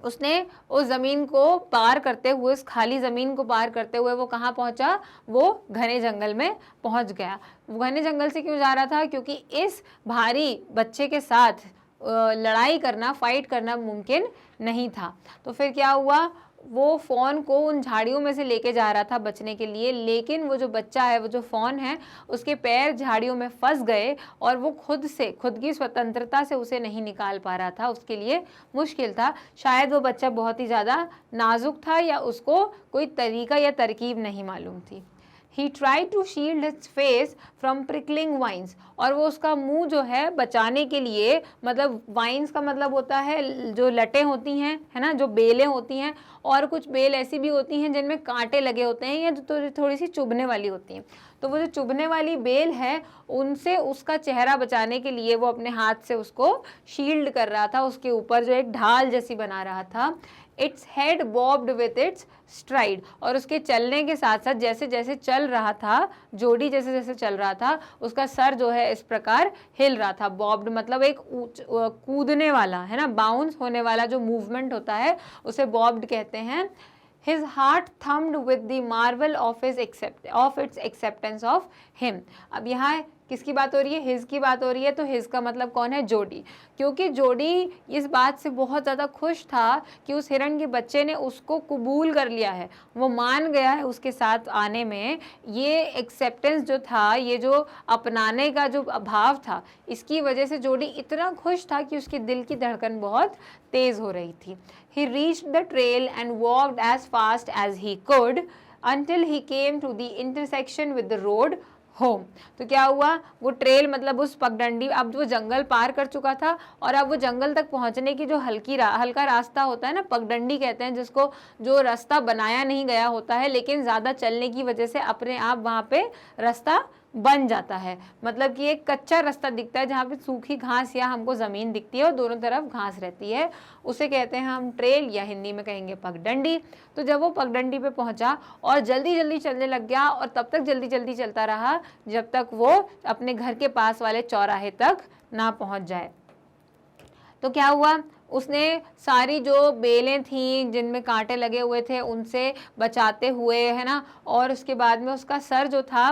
उसने उस ज़मीन को पार करते हुए, उस खाली ज़मीन को पार करते हुए वो कहाँ पहुँचा? वो घने जंगल में पहुँच गया। वो घने जंगल से क्यों जा रहा था? क्योंकि इस भारी बच्चे के साथ लड़ाई करना, फाइट करना मुमकिन नहीं था। तो फिर क्या हुआ, वो फॉन को उन झाड़ियों में से लेके जा रहा था बचने के लिए, लेकिन वो जो बच्चा है, वो जो फॉन है, उसके पैर झाड़ियों में फंस गए, और वो खुद की स्वतंत्रता से उसे नहीं निकाल पा रहा था, उसके लिए मुश्किल था। शायद वो बच्चा बहुत ही ज़्यादा नाजुक था, या उसको कोई तरीका या तरकीब नहीं मालूम थी। He tried to shield his face from prickling vines. और वो उसका मुंह जो है बचाने के लिए, मतलब वाइन्स का मतलब होता है जो लटें होती हैं, है ना, जो बेलें होती हैं, और कुछ बेल ऐसी भी होती हैं जिनमें कांटे लगे होते हैं या जो थोड़ी सी चुभने वाली होती हैं। तो वो जो चुभने वाली बेल है, उनसे उसका चेहरा बचाने के लिए वो अपने हाथ से उसको शील्ड कर रहा था, उसके ऊपर जो एक ढाल जैसी बना रहा था। Its head barbed with its STRIDE. और उसके चलने के साथ साथ, जैसे जैसे चल चल रहा था, जोडी जैसे जैसे चल रहा था, उसका सर जो है इस प्रकार हिल रहा था। बॉब्ड मतलब एक कूदने वाला, है ना, बाउंस होने वाला जो मूवमेंट होता है उसे बॉब्ड कहते हैं। His heart thumped with the marvel of its acceptance of him। अब यहाँ किसकी बात हो रही है? हिज की बात हो रही है। तो हिज का मतलब कौन है? जोडी। क्योंकि जोडी इस बात से बहुत ज़्यादा खुश था कि उस हिरण के बच्चे ने उसको कबूल कर लिया है, वो मान गया है उसके साथ आने में। ये एक्सेप्टेंस जो था, ये जो अपनाने का जो भाव था, इसकी वजह से जोडी इतना खुश था कि उसके दिल की धड़कन बहुत तेज़ हो रही थी। He reached the trail and walked as fast as he could until he came to the intersection with the road home। तो क्या हुआ? वो ट्रेल मतलब उस पगडंडी, अब वो जंगल पार कर चुका था और अब वो जंगल तक पहुंचने की जो हल्का रास्ता होता है ना, पगडंडी कहते हैं जिसको, जो रास्ता बनाया नहीं गया होता है लेकिन ज़्यादा चलने की वजह से अपने आप वहाँ पे रास्ता बन जाता है। मतलब कि एक कच्चा रास्ता दिखता है जहाँ पे सूखी घास या हमको ज़मीन दिखती है और दोनों तरफ घास रहती है, उसे कहते हैं हम ट्रेल या हिंदी में कहेंगे पगडंडी। तो जब वो पगडंडी पे पहुँचा और जल्दी जल्दी चलने लग गया और तब तक जल्दी जल्दी चलता रहा जब तक वो अपने घर के पास वाले चौराहे तक ना पहुँच जाए। तो क्या हुआ? उसने सारी जो बेलें थीं जिनमें कांटे लगे हुए थे उनसे बचाते हुए, है ना, और उसके बाद में उसका सर जो था,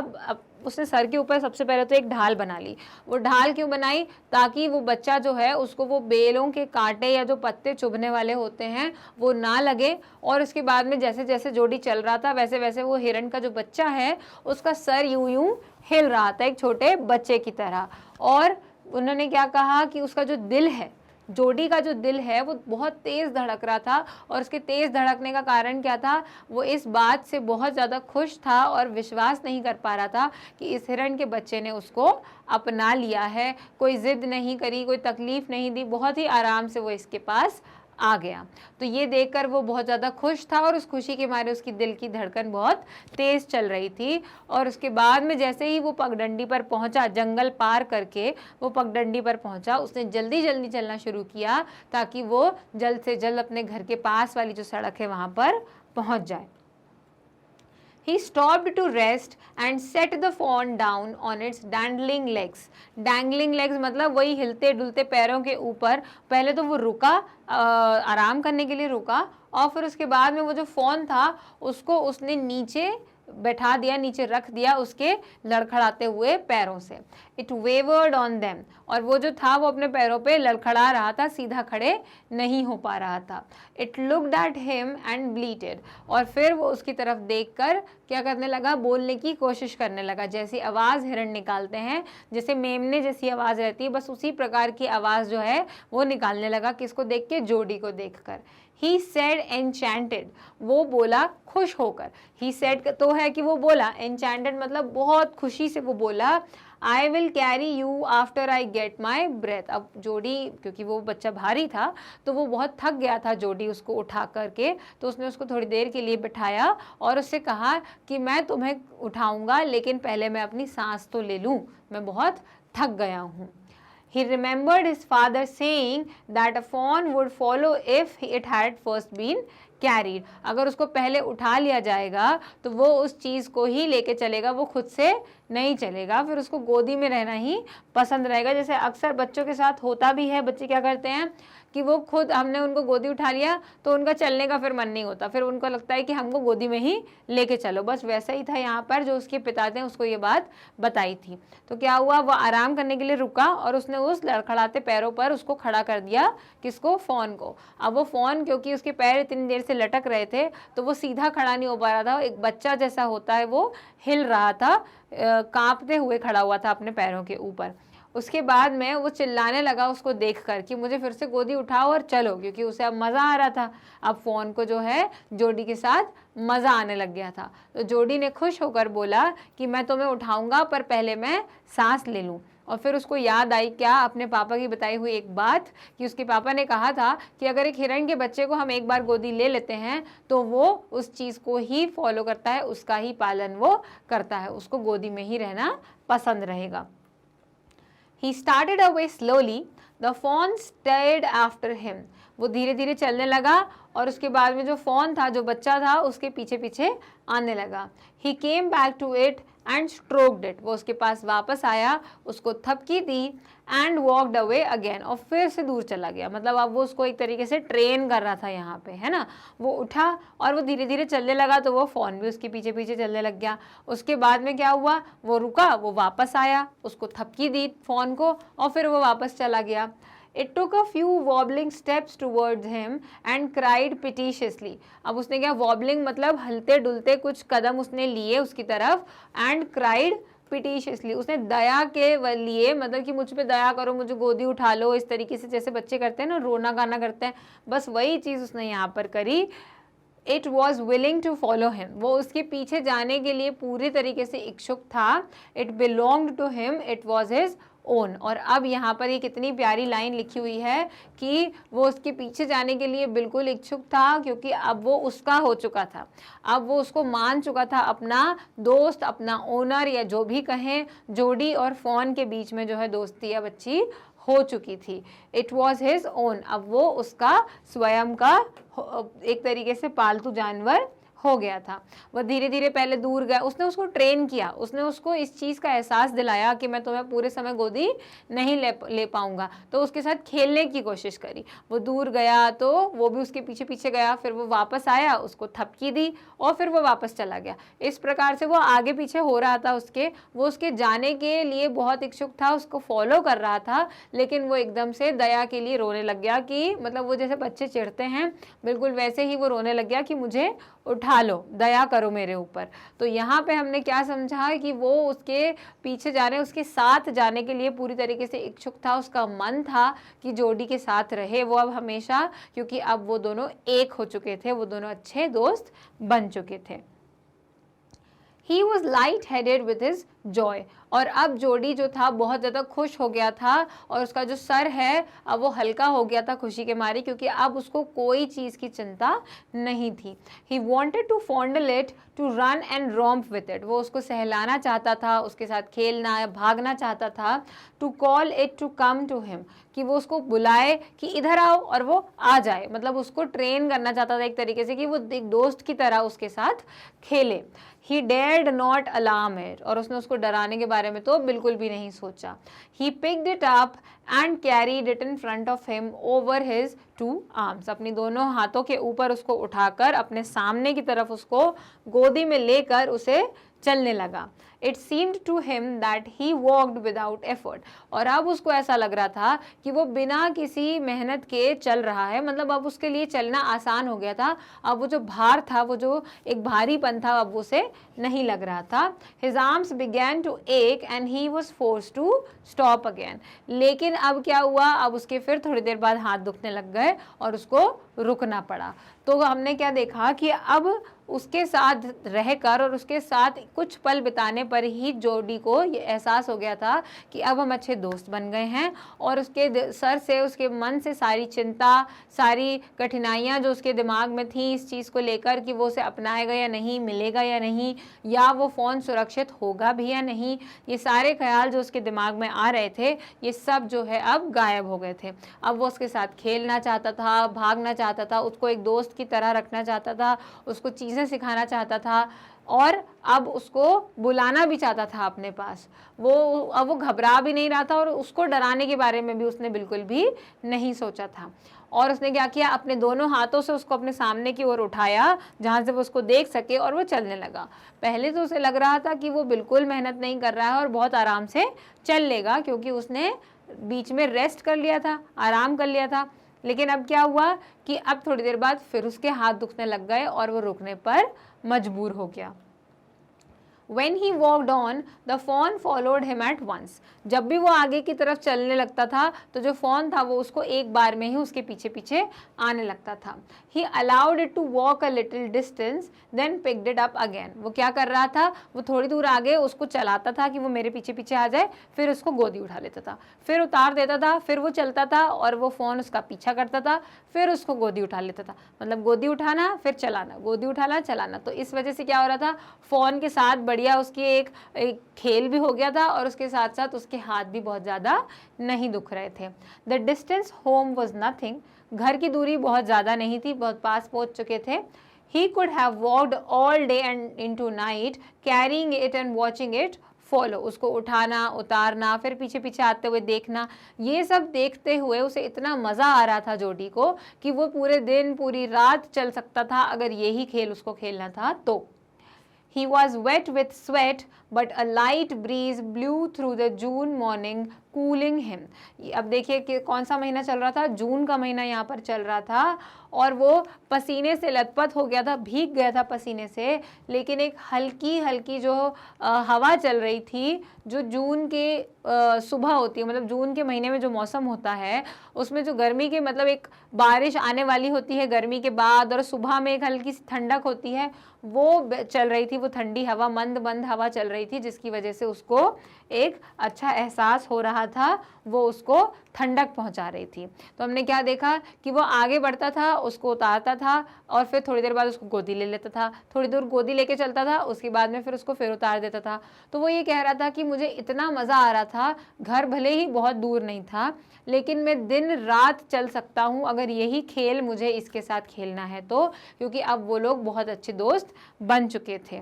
उसने सर के ऊपर सबसे पहले तो एक ढाल बना ली। वो ढाल क्यों बनाई? ताकि वो बच्चा जो है उसको वो बेलों के कांटे या जो पत्ते चुभने वाले होते हैं वो ना लगे। और उसके बाद में जैसे जैसे जोडी चल रहा था वैसे वैसे वो हिरण का जो बच्चा है उसका सर यूं यूं हिल रहा था एक छोटे बच्चे की तरह। और उन्होंने क्या कहा कि उसका जो दिल है, जोडी का जो दिल है वो बहुत तेज़ धड़क रहा था। और उसके तेज़ धड़कने का कारण क्या था? वो इस बात से बहुत ज़्यादा खुश था और विश्वास नहीं कर पा रहा था कि इस हिरण के बच्चे ने उसको अपना लिया है। कोई ज़िद नहीं करी, कोई तकलीफ़ नहीं दी, बहुत ही आराम से वो इसके पास आ गया। तो ये देखकर वो बहुत ज़्यादा खुश था और उस खुशी के मारे उसकी दिल की धड़कन बहुत तेज़ चल रही थी। और उसके बाद में जैसे ही वो पगडंडी पर पहुंचा, जंगल पार करके वो पगडंडी पर पहुंचा, उसने जल्दी जल्दी चलना शुरू किया ताकि वो जल्द से जल्द अपने घर के पास वाली जो सड़क है वहाँ पर पहुँच जाए। He stopped to rest and set the fawn down on its dangling legs। Dangling legs मतलब वही हिलते डुलते पैरों के ऊपर। पहले तो वो रुका, आराम करने के लिए रुका, और फिर उसके बाद में वो जो फॉन था उसको उसने नीचे बैठा दिया, नीचे रख दिया उसके लड़खड़ाते हुए पैरों से। इट वेवर्ड ऑन देम, और वो जो था वो अपने पैरों पे लड़खड़ा रहा था, सीधा खड़े नहीं हो पा रहा था। It looked at him and bleated, और फिर वो उसकी तरफ देखकर क्या करने लगा? बोलने की कोशिश करने लगा। जैसी आवाज़ हिरण निकालते हैं, जैसे मेमने जैसी आवाज़ रहती है, बस उसी प्रकार की आवाज़ जो है वो निकालने लगा। किसको देख के? जोडी को देखकर। He said enchanted, वो बोला खुश होकर। He said तो है कि वो बोला, enchanted मतलब बहुत खुशी से वो बोला, I will carry you after I get my breath। अब जोडी, क्योंकि वो बच्चा भारी था तो वो बहुत थक गया था, जोडी उसको उठा करके, तो उसने उसको थोड़ी देर के लिए बिठाया और उससे कहा कि मैं तुम्हें उठाऊंगा लेकिन पहले मैं अपनी सांस तो ले लूँ, मैं बहुत थक गया हूँ। He remembered his father saying that a fawn would follow if it had first been carried। अगर उसको पहले उठा लिया जाएगा तो वो उस चीज़ को ही लेके चलेगा, वो खुद से नहीं चलेगा, फिर उसको गोदी में रहना ही पसंद रहेगा। जैसे अक्सर बच्चों के साथ होता भी है, बच्चे क्या करते हैं कि वो खुद, हमने उनको गोदी उठा लिया तो उनका चलने का फिर मन नहीं होता, फिर उनको लगता है कि हमको गोदी में ही लेके चलो। बस वैसा ही था यहाँ पर, जो उसके पिता ने उसको ये बात बताई थी। तो क्या हुआ? वो आराम करने के लिए रुका और उसने उस लड़खड़ाते पैरों पर उसको खड़ा कर दिया। किसको? फॉन को। अब वो फॉन, क्योंकि उसके पैर इतनी देर से लटक रहे थे तो वो सीधा खड़ा नहीं हो पा रहा था, एक बच्चा जैसा होता है वो हिल रहा था, कांपते हुए खड़ा हुआ था अपने पैरों के ऊपर। उसके बाद में वो चिल्लाने लगा उसको देखकर कि मुझे फिर से गोदी उठाओ और चलो, क्योंकि उसे अब मज़ा आ रहा था। अब फ़ोन को जो है जोडी के साथ मज़ा आने लग गया था। तो जोडी ने खुश होकर बोला कि मैं तुम्हें उठाऊंगा पर पहले मैं सांस ले लूँ। और फिर उसको याद आई क्या? अपने पापा की बताई हुई एक बात, कि उसके पापा ने कहा था कि अगर एक हिरण के बच्चे को हम एक बार गोदी ले लेते हैं तो वो उस चीज़ को ही फॉलो करता है, उसका ही पालन वो करता है, उसको गोदी में ही रहना पसंद रहेगा। He started away slowly. The fawn stared after him। वो धीरे धीरे चलने लगा और उसके बाद में जो फ़ोन था, जो बच्चा था, उसके पीछे पीछे आने लगा। He came back to it and stroked it, वो उसके पास वापस आया, उसको थपकी दी एंड वॉकड अवे अगेन, और फिर से दूर चला गया। मतलब अब वो उसको एक तरीके से ट्रेन कर रहा था यहाँ पे, है ना। वो उठा और वो धीरे धीरे चलने लगा, तो वो फ़ोन भी उसके पीछे पीछे चलने लग गया। उसके बाद में क्या हुआ, वो रुका, वो वापस आया, उसको थपकी दी फ़ोन को, और फिर वो वापस चला गया। It took a few wobbling steps towards him and cried piteously. अब उसने क्या, wobbling मतलब हलते डुलते कुछ कदम उसने लिए उसकी तरफ, and cried piteously, उसने दया के लिए, मतलब कि मुझ पे दया करो, मुझे गोदी उठा लो, इस तरीके से जैसे बच्चे करते हैं ना, रोना गाना करते हैं, बस वही चीज़ उसने यहाँ पर करी। It was willing to follow him, वो उसके पीछे जाने के लिए पूरी तरीके से इच्छुक था। It belonged to him, it was his own. और अब यहाँ पर ये कितनी प्यारी लाइन लिखी हुई है कि वो उसके पीछे जाने के लिए बिल्कुल इच्छुक था, क्योंकि अब वो उसका हो चुका था, अब वो उसको मान चुका था, अपना दोस्त, अपना ओनर, या जो भी कहें। जोडी और फ़ोन के बीच में जो है दोस्ती अब अच्छी हो चुकी थी। इट वॉज हिज ओन, अब वो उसका स्वयं का एक तरीके से पालतू जानवर हो गया था। वह धीरे धीरे पहले दूर गया, उसने उसको ट्रेन किया, उसने उसको इस चीज़ का एहसास दिलाया कि मैं तुम्हें पूरे समय गोदी नहीं ले पाऊंगा, तो उसके साथ खेलने की कोशिश करी। वो दूर गया तो वो भी उसके पीछे पीछे गया, फिर वो वापस आया, उसको थपकी दी और फिर वो वापस चला गया। इस प्रकार से वो आगे पीछे हो रहा था उसके, वो उसके जाने के लिए बहुत इच्छुक था, उसको फॉलो कर रहा था, लेकिन वो एकदम से दया के लिए रोने लग गया कि मतलब वो जैसे बच्चे चिढ़ते हैं, बिल्कुल वैसे ही वो रोने लग गया कि मुझे उठा लो, दया करो मेरे ऊपर। तो यहाँ पे हमने क्या समझा कि वो उसके पीछे जाने, उसके साथ जाने के लिए पूरी तरीके से इच्छुक था, उसका मन था कि जोडी के साथ रहे वो अब हमेशा, क्योंकि अब वो दोनों एक हो चुके थे, वो दोनों अच्छे दोस्त बन चुके थे। He was light-headed with his joy, और अब जोडी जो था बहुत ज़्यादा खुश हो गया था, और उसका जो सर है अब वो हल्का हो गया था खुशी के मारे, क्योंकि अब उसको कोई चीज़ की चिंता नहीं थी। He wanted to fondle it, to run and romp with it, वो उसको सहलाना चाहता था, उसके साथ खेलना या भागना चाहता था। To call it to come to him, कि वो उसको बुलाए कि इधर आओ और वो आ जाए, मतलब उसको ट्रेन करना चाहता था एक तरीके से कि वो एक दोस्त की तरह उसके साथ खेले। He dared not alarm it, और उसने उसको डराने के बारे में तो बिल्कुल भी नहीं सोचा। He picked it up and carried it in front of him over his two arms, अपनी दोनों हाथों के ऊपर उसको उठाकर अपने सामने की तरफ उसको गोदी में लेकर उसे चलने लगा। It seemed to him that he walked without effort, और अब उसको ऐसा लग रहा था कि वो बिना किसी मेहनत के चल रहा है, मतलब अब उसके लिए चलना आसान हो गया था। अब वो जो भार था, वो जो एक भारीपन था, अब उसे नहीं लग रहा था। His arms began to ache and he was forced to stop again, लेकिन अब क्या हुआ, अब उसके फिर थोड़ी देर बाद हाथ दुखने लग गए और उसको रुकना पड़ा। तो हमने क्या देखा कि अब उसके साथ रहकर और उसके साथ कुछ पल बिताने पर ही जोडी को ये एहसास हो गया था कि अब हम अच्छे दोस्त बन गए हैं, और उसके सर से, उसके मन से सारी चिंता, सारी कठिनाइयां जो उसके दिमाग में थी इस चीज़ को लेकर कि वो उसे अपनाएगा या नहीं, मिलेगा या नहीं, या वो फ़ोन सुरक्षित होगा भी या नहीं, ये सारे ख्याल जो उसके दिमाग में आ रहे थे, ये सब जो है अब गायब हो गए थे। अब वो उसके साथ खेलना चाहता था, भागना चाहता था, उसको एक दोस्त की तरह रखना चाहता था, उसको चीज़ें सिखाना चाहता था, और अब उसको बुलाना भी चाहता था अपने पास। अब वो घबरा भी नहीं रहा था, और उसको डराने के बारे में भी उसने बिल्कुल भी नहीं सोचा था। और उसने क्या किया, अपने दोनों हाथों से उसको अपने सामने की ओर उठाया जहाँ से वो उसको देख सके, और वो चलने लगा। पहले तो उसे लग रहा था कि वो बिल्कुल मेहनत नहीं कर रहा है और बहुत आराम से चल लेगा, क्योंकि उसने बीच में रेस्ट कर लिया था, आराम कर लिया था। लेकिन अब क्या हुआ कि अब थोड़ी देर बाद फिर उसके हाथ दुखने लग गए और वो रुकने पर मजबूर हो गया। When he walked on, the fawn followed him at once. जब भी वो आगे की तरफ चलने लगता था तो जो फॉन था वो उसको एक बार में ही उसके पीछे पीछे आने लगता था। He allowed it to walk a little distance, then picked it up again. वो क्या कर रहा था, वो थोड़ी दूर आगे उसको चलाता था कि वो मेरे पीछे पीछे आ जाए, फिर उसको गोदी उठा लेता था, फिर उतार देता था, फिर वो चलता था और वो फ़ोन उसका पीछा करता था, फिर उसको गोदी उठा लेता था। मतलब गोदी उठाना फिर चलाना, गोदी उठाना चलाना। तो इस वजह से क्या हो रहा था, फ़ोन के साथ बढ़िया उसकी एक खेल भी हो गया था, और उसके साथ साथ उसके हाथ भी बहुत ज़्यादा नहीं दुख रहे थे। The distance home was nothing, घर की दूरी बहुत ज़्यादा नहीं थी, बहुत पास पहुंच चुके थे। He could have walked all day and into night carrying it and watching it follow. उसको उठाना, उतारना, फिर पीछे पीछे आते हुए देखना, ये सब देखते हुए उसे इतना मज़ा आ रहा था जोडी को कि वो पूरे दिन पूरी रात चल सकता था अगर यही खेल उसको खेलना था तो। He was wet with sweat, but a light breeze blew through the June morning, cooling him. अब देखिए कि कौन सा महीना चल रहा था, जून का महीना यहाँ पर चल रहा था और वो पसीने से लथपथ हो गया था, भीग गया था पसीने से, लेकिन एक हल्की हल्की जो हवा चल रही थी, जो जून के सुबह होती है, मतलब जून के महीने में जो मौसम होता है उसमें जो गर्मी के मतलब एक बारिश आने वाली होती है गर्मी के बाद और सुबह में एक हल्की सी ठंडक होती है, वो चल रही थी, वो ठंडी हवा, मंद मंद हवा चल रही थी, जिसकी वजह से उसको एक अच्छा एहसास हो रहा था, वो उसको ठंडक पहुंचा रही थी। तो हमने क्या देखा कि वो आगे बढ़ता था, उसको उतारता था और फिर थोड़ी देर बाद उसको गोदी ले लेता था, थोड़ी दूर गोदी लेके चलता था, उसके बाद में फिर उसको फिर उतार देता था। तो वो ये कह रहा था कि मुझे इतना मज़ा आ रहा था, घर भले ही बहुत दूर नहीं था लेकिन मैं दिन रात चल सकता हूँ अगर यही खेल मुझे इसके साथ खेलना है तो, क्योंकि अब वो लोग बहुत अच्छे दोस्त बन चुके थे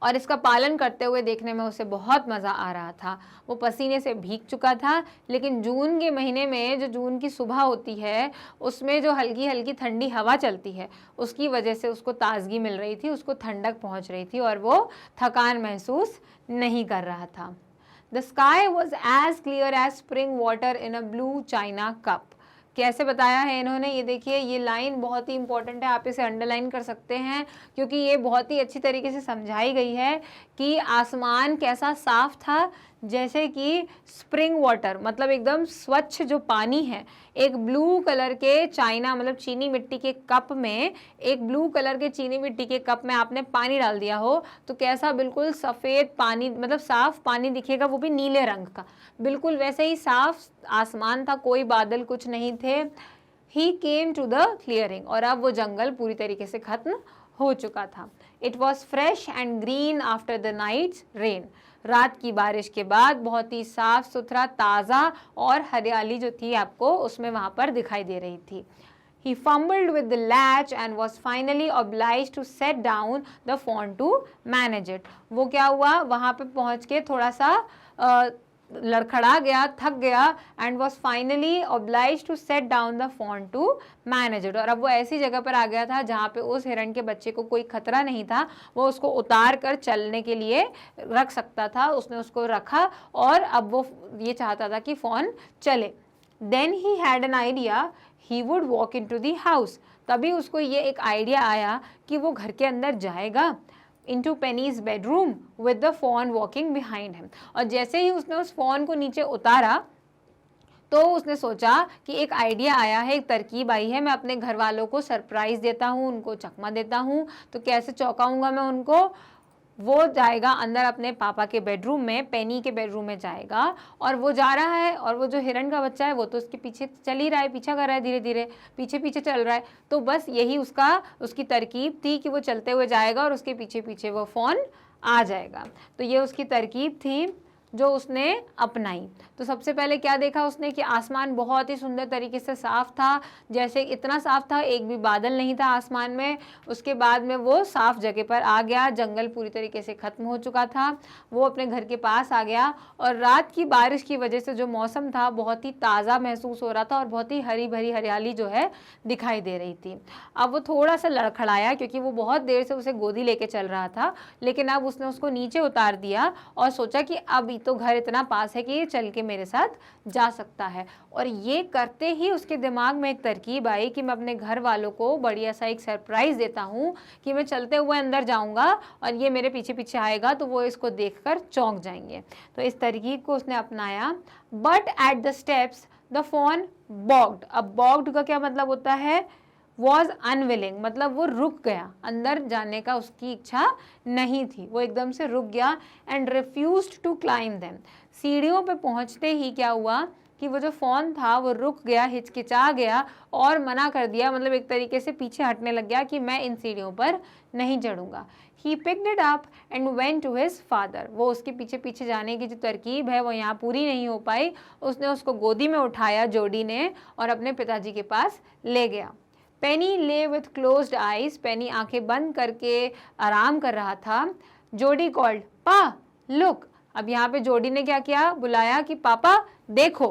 और इसका पालन करते हुए देखने में उसे बहुत मज़ा आ रहा था। वो पसीने से भीग चुका था, लेकिन जून के महीने में जो जून की सुबह होती है उसमें जो हल्की हल्की ठंडी हवा चलती है उसकी वजह से उसको ताजगी मिल रही थी, उसको ठंडक पहुंच रही थी और वो थकान महसूस नहीं कर रहा था। The sky was as clear as spring water in a blue china cup. कैसे बताया है इन्होंने, ये देखिए, ये लाइन बहुत ही इंपॉर्टेंट है, आप इसे अंडरलाइन कर सकते हैं क्योंकि ये बहुत ही अच्छी तरीके से समझाई गई है कि आसमान कैसा साफ था, जैसे कि स्प्रिंग वाटर, मतलब एकदम स्वच्छ जो पानी है, एक ब्लू कलर के चाइना मतलब चीनी मिट्टी के कप में, एक ब्लू कलर के चीनी मिट्टी के कप में आपने पानी डाल दिया हो तो कैसा बिल्कुल सफ़ेद पानी, मतलब साफ पानी दिखेगा, वो भी नीले रंग का, बिल्कुल वैसे ही साफ आसमान था, कोई बादल कुछ नहीं थे। ही केम टू द क्लियरिंग, और अब वो जंगल पूरी तरीके से खत्म हो चुका था। It was fresh and green after the night's rain, रात की बारिश के बाद बहुत ही साफ सुथरा, ताज़ा और हरियाली जो थी आपको उसमें वहाँ पर दिखाई दे रही थी। He fumbled with the latch and was finally obliged to set down the phone to manage it. वो क्या हुआ, वहाँ पे पहुँच के थोड़ा सा लड़खड़ा गया, थक गया, and was finally obliged to set down the fawn to manage it. और अब वो ऐसी जगह पर आ गया था जहाँ पे उस हिरण के बच्चे को कोई खतरा नहीं था, वो उसको उतार कर चलने के लिए रख सकता था, उसने उसको रखा और अब वो ये चाहता था कि फ़ोन चले। Then he had an idea he would walk into the house, तभी उसको ये एक आइडिया आया कि वो घर के अंदर जाएगा, into Penny's bedroom with the phone walking behind him। और जैसे ही उसने उस फ़ोन को नीचे उतारा तो उसने सोचा कि एक आइडिया आया है, एक तरकीब आई है, मैं अपने घर वालों को सरप्राइज़ देता हूँ, उनको चकमा देता हूँ, तो कैसे चौंकाऊँगा मैं उनको। वो जाएगा अंदर अपने पापा के बेडरूम में, पेनी के बेडरूम में जाएगा और वो जा रहा है और वो जो हिरण का बच्चा है वो तो उसके पीछे चल ही रहा है, पीछा कर रहा है, धीरे धीरे पीछे पीछे चल रहा है। तो बस यही उसकी तरकीब थी कि वो चलते हुए जाएगा और उसके पीछे पीछे वो फ़ोन आ जाएगा। तो ये उसकी तरकीब थी जो उसने अपनाई। तो सबसे पहले क्या देखा उसने कि आसमान बहुत ही सुंदर तरीके से साफ़ था, जैसे इतना साफ़ था एक भी बादल नहीं था आसमान में। उसके बाद में वो साफ़ जगह पर आ गया, जंगल पूरी तरीके से ख़त्म हो चुका था, वो अपने घर के पास आ गया और रात की बारिश की वजह से जो मौसम था बहुत ही ताज़ा महसूस हो रहा था और बहुत ही हरी भरी हरियाली जो है दिखाई दे रही थी। अब वो थोड़ा सा लड़खड़ाया क्योंकि वो बहुत देर से उसे गोदी लेके चल रहा था, लेकिन अब उसने उसको नीचे उतार दिया और सोचा कि अब तो घर इतना पास है कि ये चल के मेरे साथ जा सकता है। और ये करते ही उसके दिमाग में एक तरकीब आई कि मैं अपने घर वालों को बढ़िया सा एक सरप्राइज़ देता हूँ कि मैं चलते हुए अंदर जाऊँगा और ये मेरे पीछे पीछे आएगा तो वो इसको देखकर चौंक जाएंगे। तो इस तरकीब को उसने अपनाया। But at the steps the fawn balked. अब बॉग्ड का क्या मतलब होता है, वॉज अनविलिंग, मतलब वो रुक गया, अंदर जाने का उसकी इच्छा नहीं थी, वो एकदम से रुक गया। And refused to climb them, सीढ़ियों पे पहुंचते ही क्या हुआ कि वो जो फ़ोन था वो रुक गया, हिचकिचा गया और मना कर दिया, मतलब एक तरीके से पीछे हटने लग गया कि मैं इन सीढ़ियों पर नहीं चढ़ूंगा। He picked it up and went to his father. वो उसके पीछे पीछे जाने की जो तरकीब है वो यहाँ पूरी नहीं हो पाई। उसने उसको गोदी में उठाया जोडी ने और अपने पिताजी के पास ले गया। पेनी ले विथ क्लोज्ड आइज, पेनी आंखें बंद करके आराम कर रहा था। जोडी कॉल्ड, पा लुक। अब यहाँ पे जोडी ने क्या किया, बुलाया कि पापा देखो।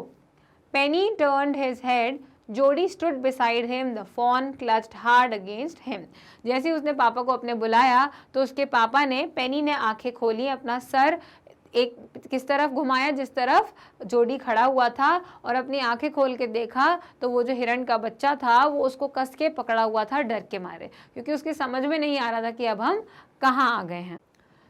Penny turned his head, Jody stood beside him, the fawn clutched hard against him. जैसे ही उसने पापा को अपने बुलाया तो उसके पापा ने, पेनी ने आंखें खोली, अपना सर एक किस तरफ घुमाया जिस तरफ जोडी खड़ा हुआ था और अपनी आंखें खोल के देखा तो वो जो हिरण का बच्चा था वो उसको कस के पकड़ा हुआ था डर के मारे, क्योंकि उसकी समझ में नहीं आ रहा था कि अब हम कहाँ आ गए हैं।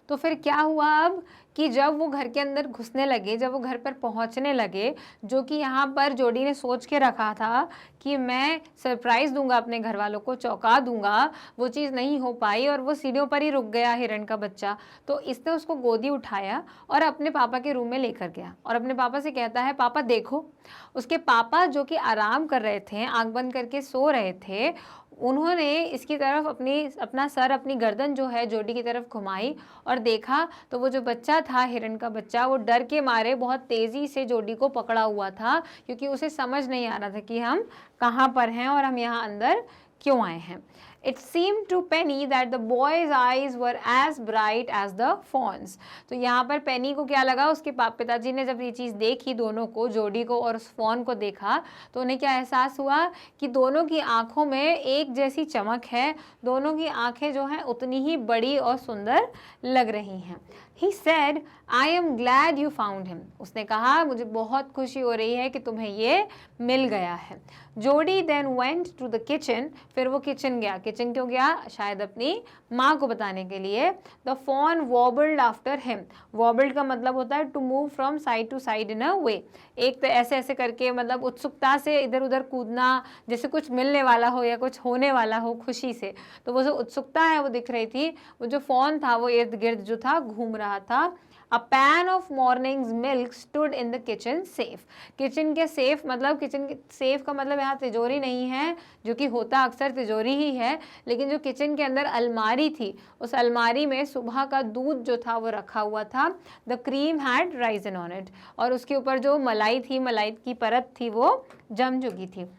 तो फिर क्या हुआ अब कि जब वो घर के अंदर घुसने लगे, जब वो घर पर पहुंचने लगे, जो कि यहाँ पर जोडी ने सोच के रखा था कि मैं सरप्राइज़ दूंगा अपने घर वालों को, चौंका दूंगा, वो चीज़ नहीं हो पाई और वो सीढ़ियों पर ही रुक गया हिरण का बच्चा। तो इसने उसको गोदी उठाया और अपने पापा के रूम में लेकर गया और अपने पापा से कहता है, पापा देखो। उसके पापा जो कि आराम कर रहे थे, आंख बंद करके सो रहे थे, उन्होंने इसकी तरफ अपना सर, अपनी गर्दन जो है जोडी की तरफ घुमाई और देखा तो वो जो बच्चा था, हिरण का बच्चा, वो डर के मारे बहुत तेज़ी से जोडी को पकड़ा हुआ था, क्योंकि उसे समझ नहीं आ रहा था कि हम कहाँ पर हैं और हम यहाँ अंदर क्यों आए हैं। It seemed to Penny that the boy's eyes were as bright as the fawn's. तो यहाँ पर पेनी को क्या लगा, उसके पिताजी ने जब ये चीज़ देखी, दोनों को, जोडी को और उस फॉन को देखा, तो उन्हें क्या एहसास हुआ कि दोनों की आंखों में एक जैसी चमक है, दोनों की आंखें जो हैं उतनी ही बड़ी और सुंदर लग रही हैं। He said, I am glad you found him. उसने कहा, मुझे बहुत खुशी हो रही है कि तुम्हें ये मिल गया है। जोडी then went to the kitchen. फिर वो किचन गया। किचन क्यों गया? शायद अपनी माँ को बताने के लिए। The fawn wobbled after him. Wobbled का मतलब होता है to move from side to side in a way. एक तो ऐसे ऐसे करके, मतलब उत्सुकता से इधर उधर कूदना, जैसे कुछ मिलने वाला हो या कुछ होने वाला हो खुशी से। तो वो जो उत्सुकता है वो दिख रही थी। वो जो फॉन था वो इर्द गिर्द जो था घूम रहा था। A pan of morning's milk stood in the kitchen safe. Kitchen के सेफ, मतलब किचन के सेफ का मतलब यहाँ तिजोरी नहीं है, जो कि होता अक्सर तिजोरी ही है, लेकिन जो किचन के अंदर अलमारी थी, उस अलमारी में सुबह का दूध जो था वो रखा हुआ था। The cream had risen on it. और उसके ऊपर जो मलाई थी, मलाई की परत थी, वो जम चुकी थी।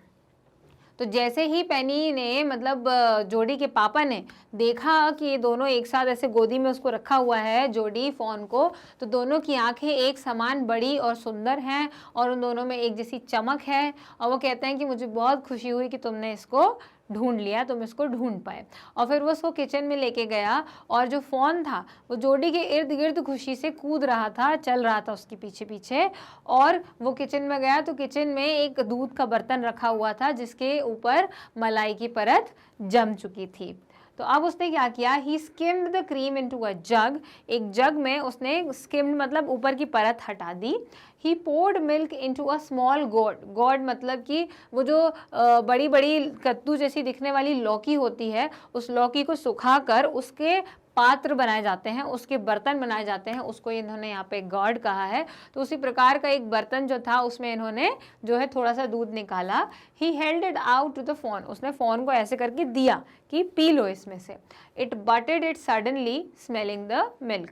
तो जैसे ही पेनी ने, मतलब जोडी के पापा ने देखा कि ये दोनों एक साथ ऐसे गोदी में उसको रखा हुआ है, जोडी फॉन को, तो दोनों की आंखें एक समान बड़ी और सुंदर हैं और उन दोनों में एक जैसी चमक है। और वो कहते हैं कि मुझे बहुत खुशी हुई कि तुमने इसको ढूंढ लिया, तुम इसको ढूंढ पाए। और फिर वो उसको किचन में लेके गया और जो फॉन था वो जोडी के इर्द गिर्द खुशी से कूद रहा था, चल रहा था उसके पीछे पीछे। और वो किचन में गया तो किचन में एक दूध का बर्तन रखा हुआ था जिसके ऊपर मलाई की परत जम चुकी थी। तो अब उसने क्या किया, he skimmed the cream into a jug. एक जग में उसने स्किम्ड मतलब ऊपर की परत हटा दी। He poured milk into a small gourd. Gourd मतलब कि वो जो बड़ी बड़ी कद्दू जैसी दिखने वाली लौकी होती है, उस लौकी को सुखाकर उसके पात्र बनाए जाते हैं, उसके बर्तन बनाए जाते हैं, उसको इन्होंने यहाँ पे गॉड कहा है। तो उसी प्रकार का एक बर्तन जो था उसमें इन्होंने जो है थोड़ा सा दूध निकाला। He held it out to the fawn. उसने फॉन को ऐसे करके दिया कि पी लो इसमें से। It butted it suddenly smelling the milk.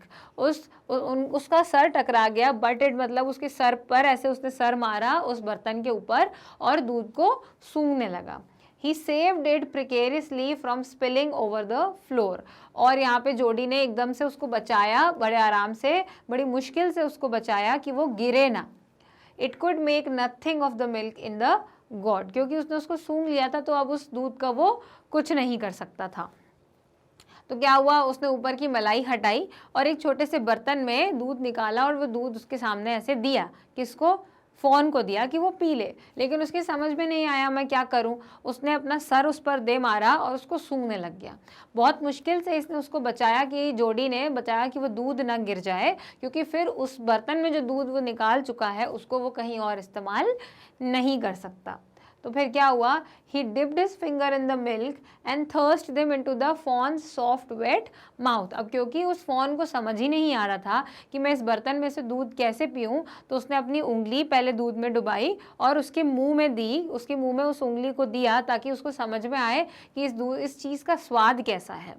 उसका सर टकरा गया। बटेड मतलब उसके सर पर ऐसे उसने सर मारा उस बर्तन के ऊपर और दूध को सूंघने लगा। He saved it precariously from spilling over the floor. और यहाँ पे जोडी ने एकदम से उसको बचाया, बड़े आराम से, बड़ी मुश्किल से उसको बचाया कि वो गिरे ना। It could make nothing of the milk in the gourd. क्योंकि उसने उसको सूंघ लिया था तो अब उस दूध का वो कुछ नहीं कर सकता था। तो क्या हुआ, उसने ऊपर की मलाई हटाई और एक छोटे से बर्तन में दूध निकाला और वो दूध उसके सामने ऐसे दिया। किसको? फॉन को दिया कि वो पी ले। लेकिन उसकी समझ में नहीं आया मैं क्या करूं। उसने अपना सर उस पर दे मारा और उसको सूंघने लग गया। बहुत मुश्किल से इसने उसको बचाया, कि जोडी ने बचाया कि वो दूध ना गिर जाए, क्योंकि फिर उस बर्तन में जो दूध वो निकाल चुका है उसको वो कहीं और इस्तेमाल नहीं कर सकता। तो फिर क्या हुआ, he dipped his finger in the milk and thrust them into the fawn's soft wet mouth। अब क्योंकि उस फॉन को समझ ही नहीं आ रहा था कि मैं इस बर्तन में से दूध कैसे पीऊँ, तो उसने अपनी उंगली पहले दूध में डुबाई और उसके मुंह में दी, उसके मुंह में उस उंगली को दिया ताकि उसको समझ में आए कि इस चीज़ का स्वाद कैसा है।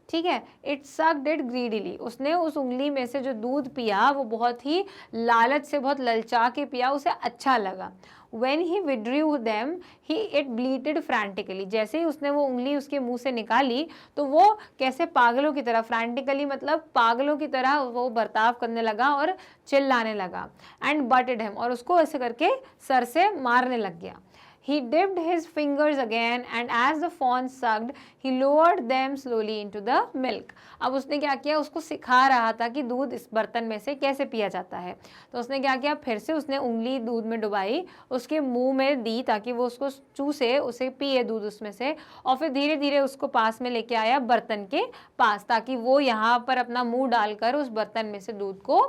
ठीक है, इट सक्ड इट ग्रीडीली, उसने उस उंगली में से जो दूध पिया वो बहुत ही लालच से, बहुत ललचा के पिया, उसे अच्छा लगा। When he withdrew them, it bleated frantically। जैसे ही उसने वो उंगली उसके मुंह से निकाली तो वो कैसे पागलों की तरह, frantically मतलब पागलों की तरह वो बर्ताव करने लगा और चिल्लाने लगा। And butted him, और उसको ऐसे करके सर से मारने लग गया। He dipped his fingers again and as the fawn sucked, he lowered them slowly into the milk। अब उसने क्या किया, उसको सिखा रहा था कि दूध इस बर्तन में से कैसे पिया जाता है। तो उसने क्या किया, फिर से उसने उंगली दूध में डुबाई, उसके मुंह में दी ताकि वो उसको चूसे, उसे पिए दूध उसमें से, और फिर धीरे धीरे उसको पास में लेके आया बर्तन के पास ताकि वो यहाँ पर अपना मुंह डालकर उस बर्तन में से दूध को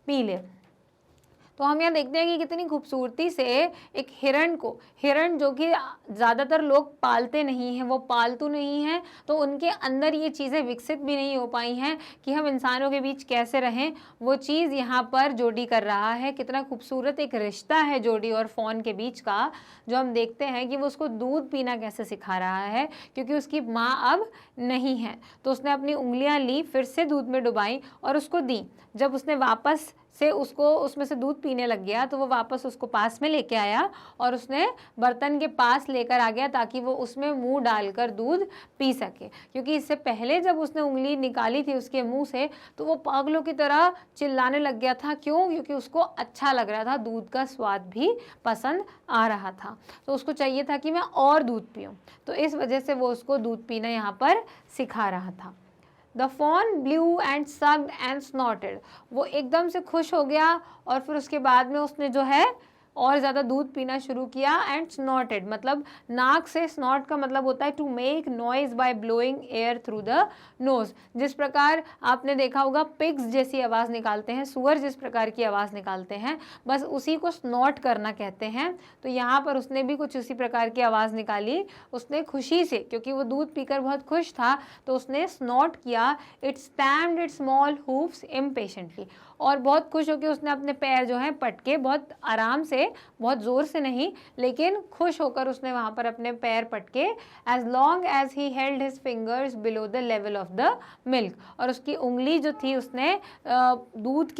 पी ले। तो हम यहाँ देखते हैं कि कितनी खूबसूरती से एक हिरण जो कि ज़्यादातर लोग पालते नहीं हैं, वो पालतू नहीं हैं, तो उनके अंदर ये चीज़ें विकसित भी नहीं हो पाई हैं कि हम इंसानों के बीच कैसे रहें, वो चीज़ यहाँ पर जोडी कर रहा है। कितना खूबसूरत एक रिश्ता है जोडी और फॉन के बीच का, जो हम देखते हैं कि वो उसको दूध पीना कैसे सिखा रहा है, क्योंकि उसकी माँ अब नहीं है। तो उसने अपनी उंगलियाँ ली, फिर से दूध में डुबाई और उसको दी। जब उसने वापस से उसको उसमें से दूध पीने लग गया तो वो वापस उसको पास में लेके आया और उसने बर्तन के पास लेकर आ गया ताकि वो उसमें मुंह डालकर दूध पी सके। क्योंकि इससे पहले जब उसने उंगली निकाली थी उसके मुंह से तो वो पागलों की तरह चिल्लाने लग गया था। क्यों? क्योंकि उसको अच्छा लग रहा था, दूध का स्वाद भी पसंद आ रहा था, तो उसको चाहिए था कि मैं और दूध पीऊँ। तो इस वजह से वो उसको दूध पीना यहाँ पर सिखा रहा था। The fawn blew and sucked and snorted। वो एकदम से खुश हो गया और फिर उसके बाद में उसने जो है और ज़्यादा दूध पीना शुरू किया। एंड स्नॉटेड मतलब नाक से, स्नॉट का मतलब होता है to make noise by blowing air through the nose. जिस प्रकार आपने देखा होगा पिग्स जैसी आवाज़ निकालते हैं, सुअर जिस प्रकार की आवाज़ निकालते हैं, बस उसी को स्नॉट करना कहते हैं। तो यहाँ पर उसने भी कुछ उसी प्रकार की आवाज़ निकाली। उसने खुशी से, क्योंकि वो दूध पीकर बहुत खुश था, तो उसने स्नॉट किया। It stamped it's small hoofs impatiently, और बहुत खुश होकर उसने अपने पैर जो हैं पटके, बहुत आराम से, बहुत ज़ोर से नहीं लेकिन खुश होकर उसने वहाँ पर अपने पैर पटके। As long as he held his fingers below the level of the milk, और उसकी उंगली जो थी उसने दूध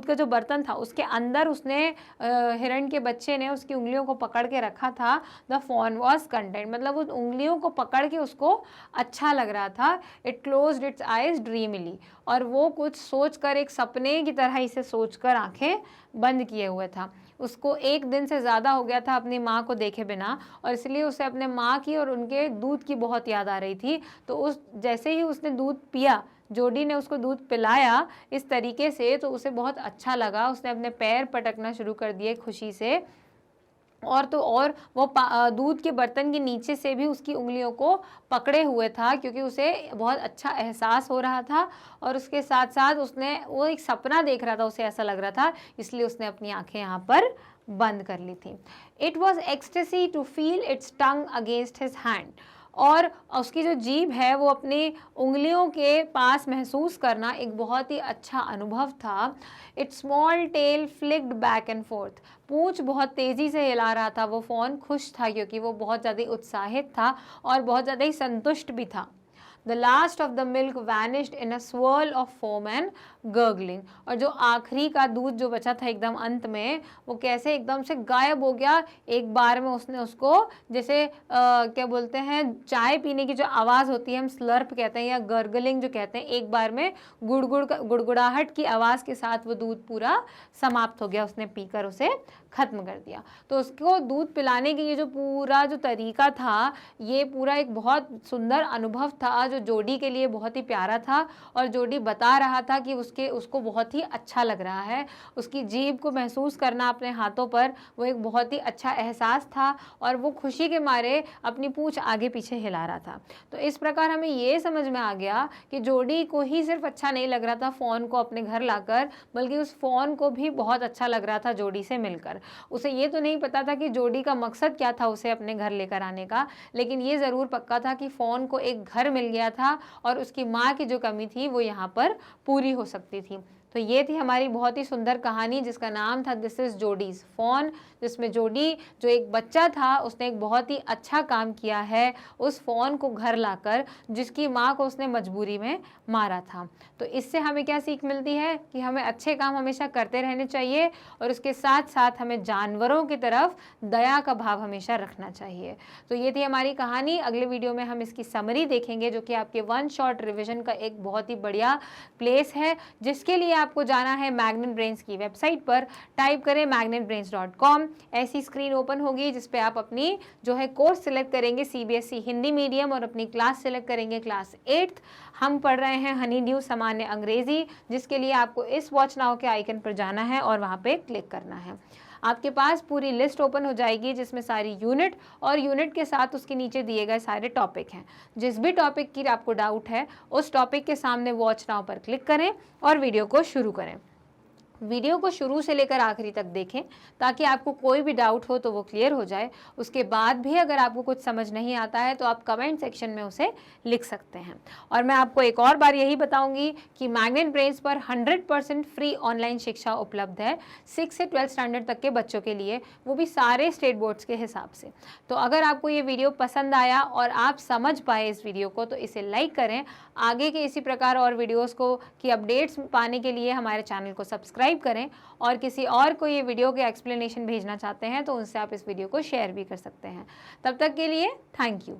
का जो बर्तन था उसके अंदर उसने हिरण के बच्चे ने उसकी उंगलियों को पकड़ के रखा था। द फॉन वॉज कंटेंट मतलब उस उंगलियों को पकड़ के उसको अच्छा लग रहा था। इट क्लोज्ड इट्स आइज ड्रीमिली, और वो कुछ सोचकर, एक सपने की तरह इसे सोचकर आंखें बंद किए हुए था। उसको एक दिन से ज़्यादा हो गया था अपनी माँ को देखे बिना, और इसलिए उसे अपने माँ की और उनके दूध की बहुत याद आ रही थी। तो उस जैसे ही उसने दूध पिया, जोडी ने उसको दूध पिलाया इस तरीके से, तो उसे बहुत अच्छा लगा। उसने अपने पैर पटकना शुरू कर दिए खुशी से, और वो दूध के बर्तन के नीचे से भी उसकी उंगलियों को पकड़े हुए था, क्योंकि उसे बहुत अच्छा एहसास हो रहा था। और उसके साथ साथ वो एक सपना देख रहा था, उसे ऐसा लग रहा था, इसलिए उसने अपनी आंखें यहाँ पर बंद कर ली थी। It was ecstasy to feel its tongue against his hand, और उसकी जो जीभ है वो अपनी उंगलियों के पास महसूस करना एक बहुत ही अच्छा अनुभव था। It's small tell flicked back and fourth, पूंछ बहुत तेज़ी से हिला रहा था। वो फ़ौन खुश था क्योंकि वो बहुत ज़्यादा उत्साहित था और बहुत ज़्यादा ही संतुष्ट भी था। The last of the milk vanished in a swirl of foam and gurgling, और जो आखिरी का दूध जो बचा था एकदम अंत में, वो कैसे एकदम से गायब हो गया। एक बार में उसने उसको जैसे क्या बोलते हैं, चाय पीने की जो आवाज़ होती है हम स्लर्प कहते हैं या गर्गलिंग जो कहते हैं, एक बार में गुड़गुड़ाहट की आवाज़ के साथ वो दूध पूरा समाप्त हो गया। उसने पीकर उसे ख़त्म कर दिया। तो उसको दूध पिलाने की ये जो पूरा जो तरीका था, ये पूरा एक बहुत सुंदर अनुभव था जो जोडी के लिए बहुत ही प्यारा था। और जोडी बता रहा था कि उसकी उसको बहुत ही अच्छा लग रहा है। उसकी जीभ को महसूस करना अपने हाथों पर वो एक बहुत ही अच्छा एहसास था और वो खुशी के मारे अपनी पूँछ आगे पीछे हिला रहा था। तो इस प्रकार हमें ये समझ में आ गया कि जोडी को ही सिर्फ अच्छा नहीं लग रहा था फ़ोन को अपने घर लाकर, बल्कि उस फ़ोन को भी बहुत अच्छा लग रहा था जोडी से मिलकर। उसे ये तो नहीं पता था कि जोडी का मकसद क्या था उसे अपने घर लेकर आने का, लेकिन ये ज़रूर पक्का था कि फ़ोन को एक घर मिल गया था और उसकी माँ की जो कमी थी वो यहाँ पर पूरी हो सकती थी। तो ये थी हमारी बहुत ही सुंदर कहानी जिसका नाम था दिस इज़ जोडीज़ फ़ोन, जिसमें जोडी जो एक बच्चा था उसने एक बहुत ही अच्छा काम किया है उस फ़ोन को घर लाकर, जिसकी माँ को उसने मजबूरी में मारा था। तो इससे हमें क्या सीख मिलती है कि हमें अच्छे काम हमेशा करते रहने चाहिए और उसके साथ साथ हमें जानवरों की तरफ दया का भाव हमेशा रखना चाहिए। तो ये थी हमारी कहानी। अगले वीडियो में हम इसकी समरी देखेंगे जो कि आपके वन शॉट रिविजन का एक बहुत ही बढ़िया प्लेस है, जिसके लिए आपको जाना है मैग्नेट ब्रेन्स की वेबसाइट पर। टाइप करें magnetbrains.com। ऐसी स्क्रीन ओपन होगी जिस पे आप अपनी जो है कोर्स सिलेक्ट करेंगे CBSE हिंदी मीडियम और अपनी क्लास सिलेक्ट करेंगे क्लास 8th। हम पढ़ रहे हैं हनी ड्यू सामान्य अंग्रेजी, जिसके लिए आपको इस वॉच नाउ के आइकन पर जाना है और वहाँ पे क्लिक करना है। आपके पास पूरी लिस्ट ओपन हो जाएगी जिसमें सारी यूनिट और यूनिट के साथ उसके नीचे दिए गए सारे टॉपिक हैं। जिस भी टॉपिक की आपको डाउट है उस टॉपिक के सामने वॉच नाउ पर क्लिक करें और वीडियो को शुरू करें। वीडियो को शुरू से लेकर आखिरी तक देखें ताकि आपको कोई भी डाउट हो तो वो क्लियर हो जाए। उसके बाद भी अगर आपको कुछ समझ नहीं आता है तो आप कमेंट सेक्शन में उसे लिख सकते हैं। और मैं आपको एक और बार यही बताऊंगी कि मैग्नेट ब्रेन्स पर 100% फ्री ऑनलाइन शिक्षा उपलब्ध है 6 से 12 स्टैंडर्ड तक के बच्चों के लिए, वो भी सारे स्टेट बोर्ड्स के हिसाब से। तो अगर आपको ये वीडियो पसंद आया और आप समझ पाए इस वीडियो को तो इसे लाइक करें। आगे के इसी प्रकार और वीडियोज़ को की अपडेट्स पाने के लिए हमारे चैनल को सब्सक्राइब करें और किसी और को ये वीडियो के एक्सप्लेनेशन भेजना चाहते हैं तो उनसे आप इस वीडियो को शेयर भी कर सकते हैं। तब तक के लिए थैंक यू।